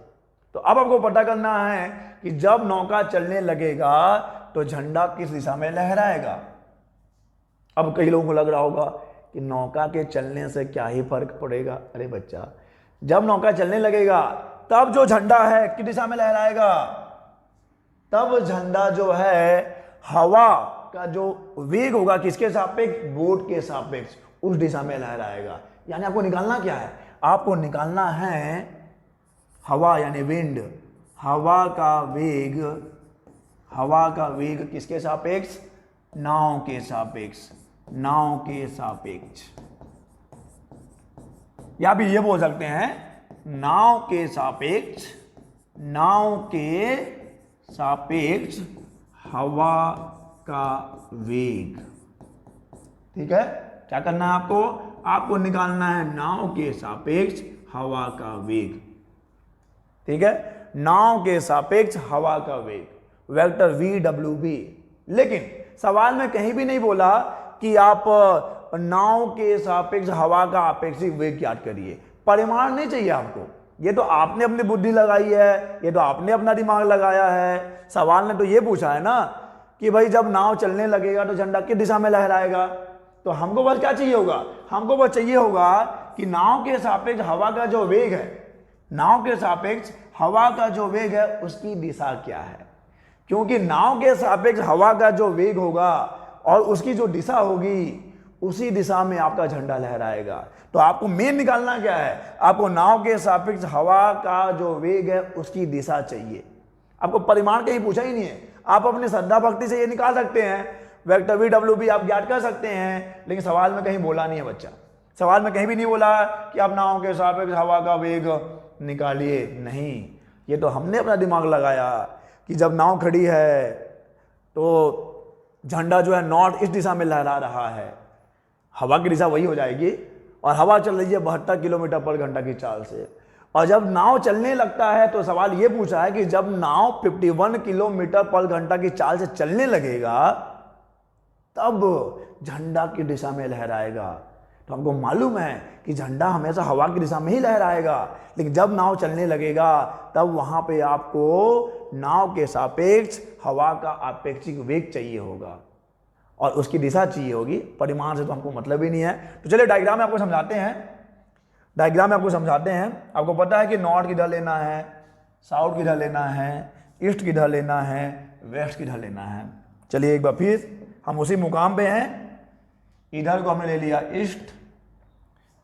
S1: तो अब आपको पता करना है कि जब नौका चलने लगेगा तो झंडा किस दिशा में लहराएगा। अब कई लोगों को लग रहा होगा कि नौका के चलने से क्या ही फर्क पड़ेगा। अरे बच्चा, जब नौका चलने लगेगा तब जो झंडा है किस दिशा में लहराएगा? तब झंडा जो है हवा का जो वेग होगा किसके सापेक्ष? बोट के सापेक्ष, उस दिशा में लहराएगा। यानी आपको निकालना क्या है? आपको निकालना है हवा यानी विंड, हवा का वेग किसके सापेक्ष? नाव के सापेक्ष, नाव के सापेक्ष। या भी ये बोल सकते हैं नाव के सापेक्ष, नाव के सापेक्ष हवा का वेग। ठीक है, क्या करना है आपको? आपको निकालना है नाव के सापेक्ष हवा का वेग। ठीक है, नाव के सापेक्ष हवा का वेग, वेक्टर VWB। लेकिन सवाल में कहीं भी नहीं बोला कि आप नाव के सापेक्ष हवा का आपेक्षिक वेग याद करिए। परिमाण नहीं चाहिए आपको, ये तो आपने अपनी बुद्धि लगाई है, ये तो आपने अपना दिमाग लगाया है। सवाल ने तो ये पूछा है ना कि भाई जब नाव चलने लगेगा तो झंडा किस दिशा में लहराएगा। तो हमको बस क्या चाहिए होगा? हमको बस चाहिए होगा कि नाव के सापेक्ष हवा का जो वेग है, नाव के सापेक्ष हवा का जो वेग है उसकी दिशा क्या है। क्योंकि नाव के सापेक्ष हवा का जो वेग होगा और उसकी जो दिशा होगी उसी दिशा में आपका झंडा लहराएगा। तो आपको मेन निकालना क्या है, आपको नाव के सापेक्ष हवा का जो वेग है उसकी दिशा चाहिए। आपको परिमाण कहीं पूछा ही नहीं है, आप अपनी श्रद्धा भक्ति से ये निकाल सकते हैं। वेक्टर वी डब्ल्यू भी आप ज्ञात कर सकते हैं, लेकिन सवाल में कहीं बोला नहीं है बच्चा, सवाल में कहीं भी नहीं बोला कि आप नाव के सापेक्ष हवा का वेग निकालिए। नहीं, ये तो हमने अपना दिमाग लगाया कि जब नाव खड़ी है तो झंडा जो है नॉर्थ ईस्ट दिशा में लहरा रहा है, हवा की दिशा वही हो जाएगी, और हवा चल रही है 72 किलोमीटर पर घंटा की चाल से। और जब नाव चलने लगता है तो सवाल ये पूछा है कि जब नाव 51 किलोमीटर पर घंटा की चाल से चलने लगेगा तब झंडा की दिशा में लहराएगा। तो हमको मालूम है कि झंडा हमेशा हवा की दिशा में ही लहराएगा, लेकिन जब नाव चलने लगेगा तब वहां पे आपको नाव के सापेक्ष हवा का आपेक्षिक वेग चाहिए होगा और उसकी दिशा चाहिए होगी। परिमाण से तो हमको मतलब ही नहीं है। तो चलिए डायग्राम में आपको समझाते हैं, आपको पता है कि नॉर्थ किधर लेना है, साउथ किधर लेना है, ईस्ट किधर लेना है, वेस्ट किधर लेना है। चलिए एक बार फिर हम उसी मुकाम पे हैं। इधर को हमने ले लिया ईस्ट,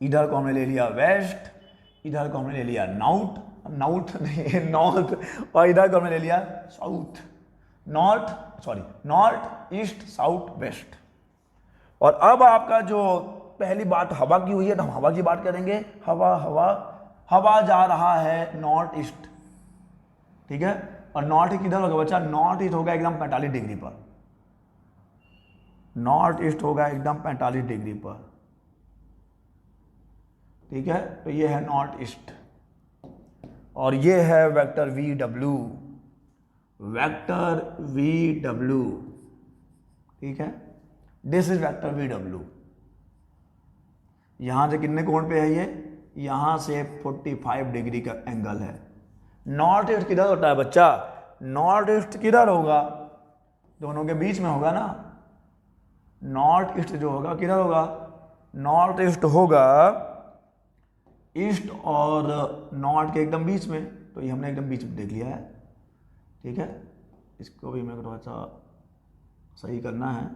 S1: इधर को हमने ले लिया वेस्ट, इधर को हमने ले लिया नॉर्थ, और इधर को हमने ले लिया south. North east south west. और अब आपका जो पहली बात हवा की हुई है तो हम हवा की बात करेंगे। हवा जा रहा है नॉर्थ ईस्ट, ठीक है। और नॉर्थ ईस्ट किधर होगा बच्चा, नॉर्थ ईस्ट होगा एकदम 45 डिग्री पर, नॉर्थ ईस्ट होगा एकदम 45 डिग्री पर, ठीक है। तो ये है नॉर्थ ईस्ट और ये है वेक्टर वी डब्ल्यू, ठीक है। This is vector V W. यहां से कितने कोण पे है ये, यहां से 45 डिग्री का एंगल है। नॉर्थ ईस्ट किधर होता है बच्चा, नॉर्थ ईस्ट किधर होगा, दोनों के बीच में होगा ना। नॉर्थ ईस्ट जो होगा किधर होगा, नॉर्थ ईस्ट होगा ईस्ट और नॉर्थ के एकदम बीच में। तो ये हमने एकदम बीच में देख लिया है, ठीक है। इसको भी मेरे को थोड़ा सा सही करना है,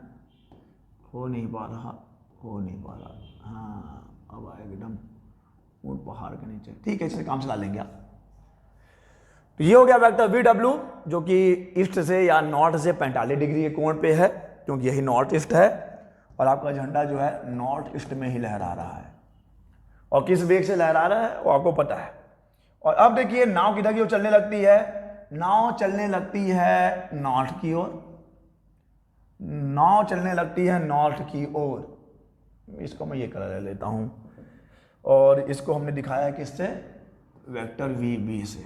S1: हो नहीं पा रहा। हाँ अब आएगा एकदम ऊंट पहाड़ के नीचे, ठीक है। इससे काम चला लेंगे आप। तो ये हो गया वेक्टर वी डब्ल्यू जो कि ईस्ट से या नॉर्थ से 45 डिग्री के कोण पे है, क्योंकि यही नॉर्थ ईस्ट है और आपका झंडा जो है नॉर्थ ईस्ट में ही लहरा रहा है। और किस वेग से लहरा रहा है वो आपको पता है। और अब देखिए नाव किधर की ओर चलने लगती है, नाव चलने लगती है नॉर्थ की ओर, नाव चलने लगती है नॉर्थ की ओर। इसको मैं ये कलर ले लेता हूं और इसको हमने दिखाया है किससे, वेक्टर वी बी से।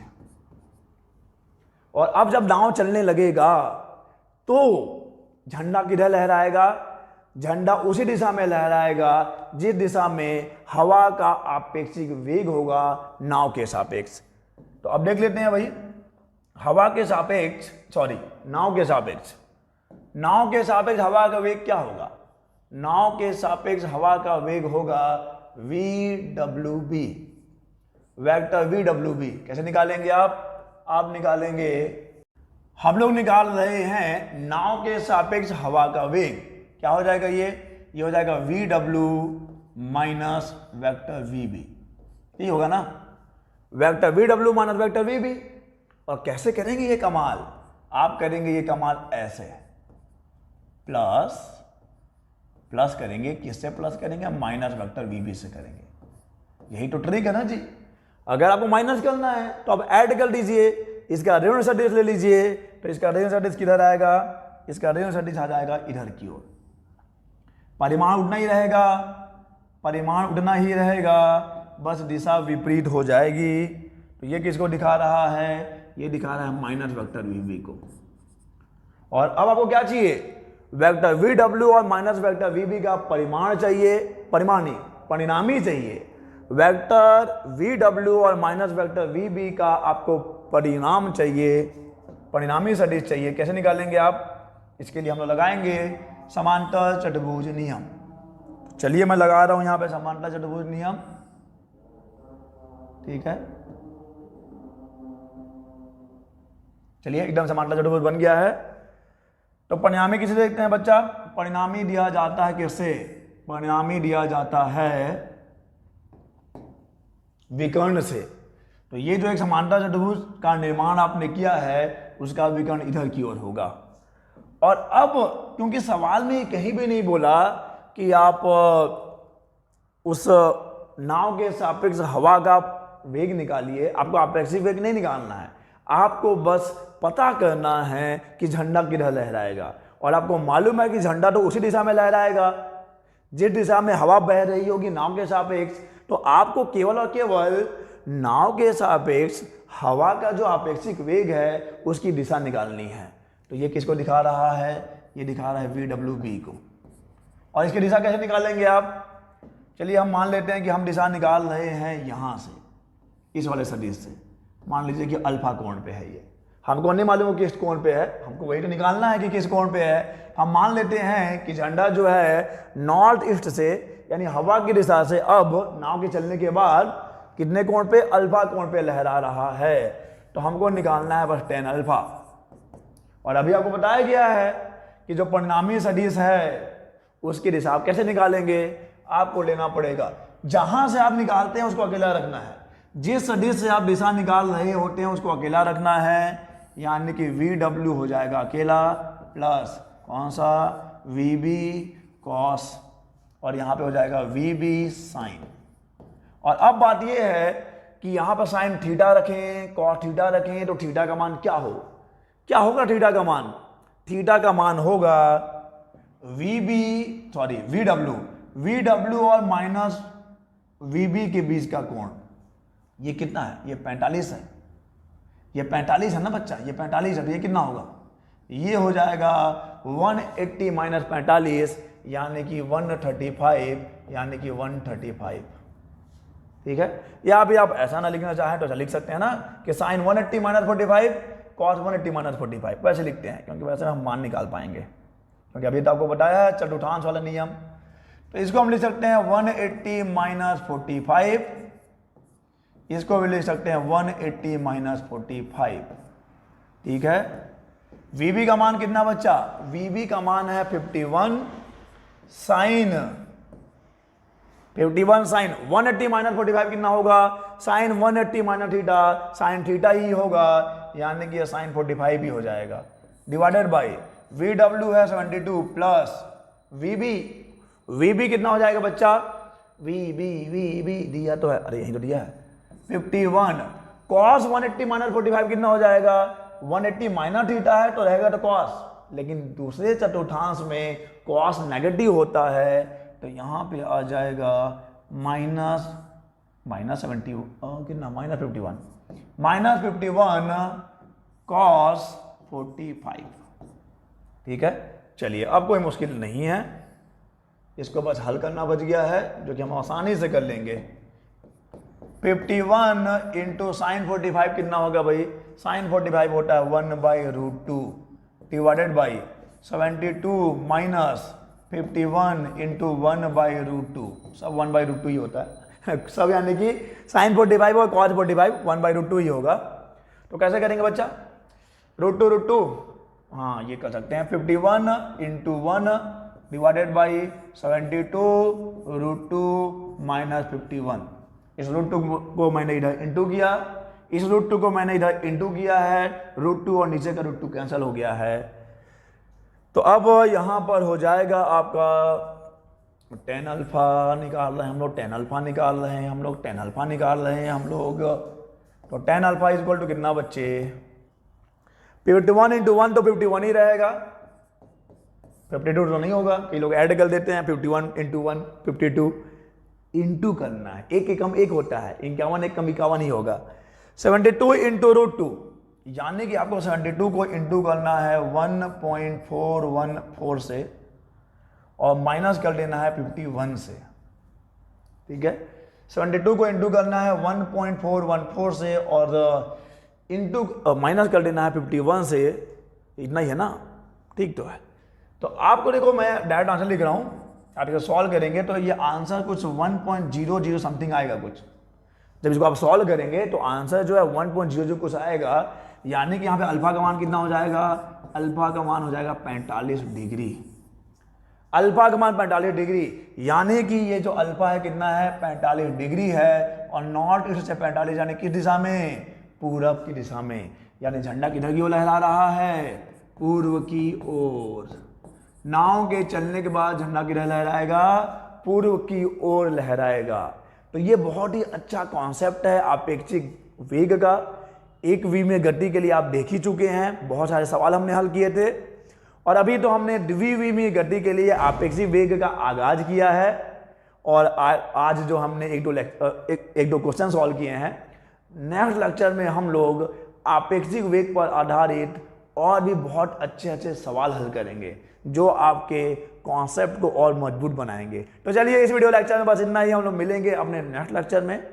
S1: और अब जब नाव चलने लगेगा तो झंडा किधर लहराएगा, झंडा उसी दिशा में लहराएगा जिस दिशा में हवा का आपेक्षिक वेग होगा नाव के सापेक्ष। तो अब देख लेते हैं भाई, हवा के सापेक्ष नाव के सापेक्ष हवा का वेग क्या होगा, नाव के सापेक्ष हवा का वेग होगा V W B, vector V W B. कैसे निकालेंगे आप निकालेंगे, हम लोग निकाल रहे हैं नाव के सापेक्ष हवा का वेग। क्या हो जाएगा ये हो जाएगा V W minus vector we B, ये होगा ना, vector V W minus vector we B. और कैसे करेंगे ये कमाल, आप करेंगे ये कमाल ऐसे, प्लस करेंगे, किससे प्लस करेंगे, माइनस वेक्टर वी बी से करेंगे। यही तो ट्रिक है ना जी। अगर आपको माइनस करना है तो आप ऐड कर दीजिए, इसका ऋण सदिश ले लीजिए, तो इसका ऋण सदिश किधर आएगा, इसका ऋण सदिश आ जाएगा इधर की ओर। परिमाण उठना ही रहेगा, बस दिशा विपरीत हो जाएगी। तो ये किसको दिखा रहा है, ये दिखा रहा है माइनस वेक्टर वी बी को। और अब आपको क्या चाहिए, वेक्टर वी डब्ल्यू और माइनस वेक्टर वी बी का परिमाण चाहिए, परिणामी चाहिए। वेक्टर वी डब्ल्यू और माइनस वेक्टर वी बी का आपको परिणाम चाहिए, परिणामी सदिश चाहिए। कैसे निकालेंगे आप, इसके लिए हम लोग लगाएंगे समांतर चतुर्भुज नियम। चलिए मैं लगा रहा हूं यहां पे समांतर चतुर्भुज नियम, ठीक है। चलिए एकदम समांतर चतुर्भुज बन गया है। तो परिणामी किसे देखते हैं बच्चा, परिणामी दिया जाता है किससे, परिणामी दिया जाता है विकर्ण से। तो ये जो एक समांतर चतुर्भुज का निर्माण आपने किया है उसका विकर्ण इधर की ओर होगा। और अब क्योंकि सवाल में कहीं भी नहीं बोला कि आप उस नाव के सापेक्ष हवा का वेग निकालिए, आपको आपेक्षिक वेग नहीं निकालना है, आपको बस पता करना है कि झंडा किधर लहराएगा। और आपको मालूम है कि झंडा तो उसी दिशा में लहराएगा जिस दिशा में हवा बह रही होगी नाव के सापेक्ष। तो आपको केवल और केवल नाव के सापेक्ष हवा का जो आपेक्षिक वेग है उसकी दिशा निकालनी है। तो ये किसको दिखा रहा है? ये दिखा रहा है VWB को। और इसकी दिशा कैसे निकालेंगे आप? चलिए हम मान लेते हैं कि हम दिशा निकाल रहे हैं यहां से, इस वाले सदिश से। मान लीजिए कि अल्फा कोण पे है ये, हमको नहीं मालूम वो किस कोण पे है, हमको वही तो निकालना है कि किस कोण पे है। हम मान लेते हैं कि झंडा जो है नॉर्थ ईस्ट से यानी हवा की दिशा से अब नाव के चलने के बाद कितने कोण पे? अल्फा कोण पे लहरा रहा है। तो हमको निकालना है बस tan अल्फा। और अभी आपको बताया गया है कि जो परिणामी सदिश है उसकी दिशा आप कैसे निकालेंगे? आपको लेना पड़ेगा जहां से आप निकालते हैं उसको अकेला रखना है, जिस सदिश से आप दिशा निकाल रहे होते हैं उसको अकेला रखना है। यानी कि VW हो जाएगा अकेला प्लस कौन सा? VB cos, और यहां पे हो जाएगा VB sin। और अब बात यह है कि यहां पर साइन थीटा रखें, कॉस थीटा रखें, तो थीटा का मान क्या होगा थीटा का मान? थीटा का मान होगा VW और माइनस VB के बीच का कोण। ये कितना है? ये 45 है। ये 45 है ना बच्चा, ये 45 है। तो ये कितना होगा? ये हो जाएगा 180 माइनस 45 यानी कि 135, यानी कि 135। ठीक है। या भी आप ऐसा ना लिखना चाहें तो ऐसा लिख सकते हैं ना कि साइन 180 माइनस 45 कॉस 180 माइनस 45, वैसे लिखते हैं क्योंकि वैसे हम मान निकाल पाएंगे, क्योंकि अभी तो आपको बताया है चतुर्थांश वाला नियम। तो इसको हम लिख सकते हैं 180 माइनस 45, इसको भी लिख सकते हैं 180 माइनस 45। ठीक है। VB का मान कितना बच्चा? VB का मान है 51 साइन 180 माइनस 45 कितना होगा? Sine 180 minus theta, sine theta ही होगा, यानी कि साइन 45 भी हो जाएगा। डिवाइडेड बाई VW है 72 प्लस VB कितना हो जाएगा बच्चा? VB दिया तो है, अरे यही तो दिया है 51 कॉस 180 माइनस 45 कितना हो जाएगा? 180 माइनस थीटा है तो रहेगा तो कॉस, लेकिन दूसरे चतुर्थांश में कॉस नेगेटिव होता है तो यहां पे आ जाएगा माइनस 70 कितना? Minus 51 cos 45। ठीक है। चलिए अब कोई मुश्किल नहीं है, इसको बस हल करना बच गया है जो कि हम आसानी से कर लेंगे। 51 इंटू साइन 45 कितना होगा भाई? साइन 45 होता है 1/√2 डिवाइडेड बाई 72 माइनस 51 इंटू 1/√2, सब 1/√2 ही होता है सब, यानी कि साइन 45 और कॉस 45 1/√2 ही होगा। तो कैसे करेंगे बच्चा? √2 हाँ ये कर सकते हैं। 51 इंटू 1 डिवाइडेड बाई 72 माइनस 51। इस √2 को मैंने इधर इंटू किया, इस √2 को मैंने इधर इंटू किया है, √2 और नीचे का √2 कैंसिल हो गया है। तो अब यहां पर हो जाएगा आपका tan अल्फा निकाल रहे हैं हम लोग, tan अल्फा निकाल रहे हैं हम लोग, tan अल्फा निकाल रहे हैं हम लोग। तो tan alpha is equal to कितना बच्चे? 51 इंटू 1 तो 51 ही रहेगा, 52 तो नहीं होगा, कई लोग ऐड कर देते हैं 51 इंटू 1 52, इंटू करना है, एक एकम एक होता है, 51 एक कम 51 ही होगा। 72 इंटू √2 यानी कि आपको 72 को इंटू करना है 1.414 से और माइनस कर देना है 51 से। ठीक है। 72 को इंटू करना है 1.414 से और इंटू माइनस कर देना है 51 से, इतना ही है ना? ठीक तो है। तो आपको देखो मैं डायरेक्ट आंसर लिख रहा हूं, आप इसे सॉल्व करेंगे तो ये आंसर कुछ 1.00 समथिंग आएगा कुछ। जब इसको आप सॉल्व करेंगे तो आंसर जो है 1.00 कुछ आएगा, यानी कि यहाँ पे अल्फा का मान कितना हो जाएगा? अल्फा का मान हो जाएगा 45 डिग्री। अल्फा का मान 45 डिग्री, यानी कि ये जो अल्फा है कितना है 45 डिग्री है, और नॉर्थ ईस्ट से 45 यानी किस दिशा में, पूरब की दिशा में, यानी झंडा किधर की ओर लहरा रहा है, पूर्व की ओर। नाव के चलने के बाद झंडा किधर लहराएगा, पूर्व की ओर लहराएगा। तो ये बहुत ही अच्छा कॉन्सेप्ट है अपेक्षिक वेग का। एक विमीय गति के लिए आप देख ही चुके हैं, बहुत सारे सवाल हमने हल किए थे, और अभी तो हमने द्विविमीय गति के लिए अपेक्षिक वेग का आगाज किया है। और आज जो हमने एक दो क्वेश्चन सॉल्व किए हैं, नेक्स्ट लेक्चर में हम लोग अपेक्षिक वेग पर आधारित और भी बहुत अच्छे अच्छे सवाल हल करेंगे जो आपके कॉन्सेप्ट को और मजबूत बनाएंगे। तो चलिए इस वीडियो लेक्चर में बस इतना ही, हम लोग मिलेंगे अपने नेक्स्ट लेक्चर में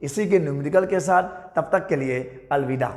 S1: इसी के न्यूमेरिकल के साथ। तब तक के लिए अलविदा।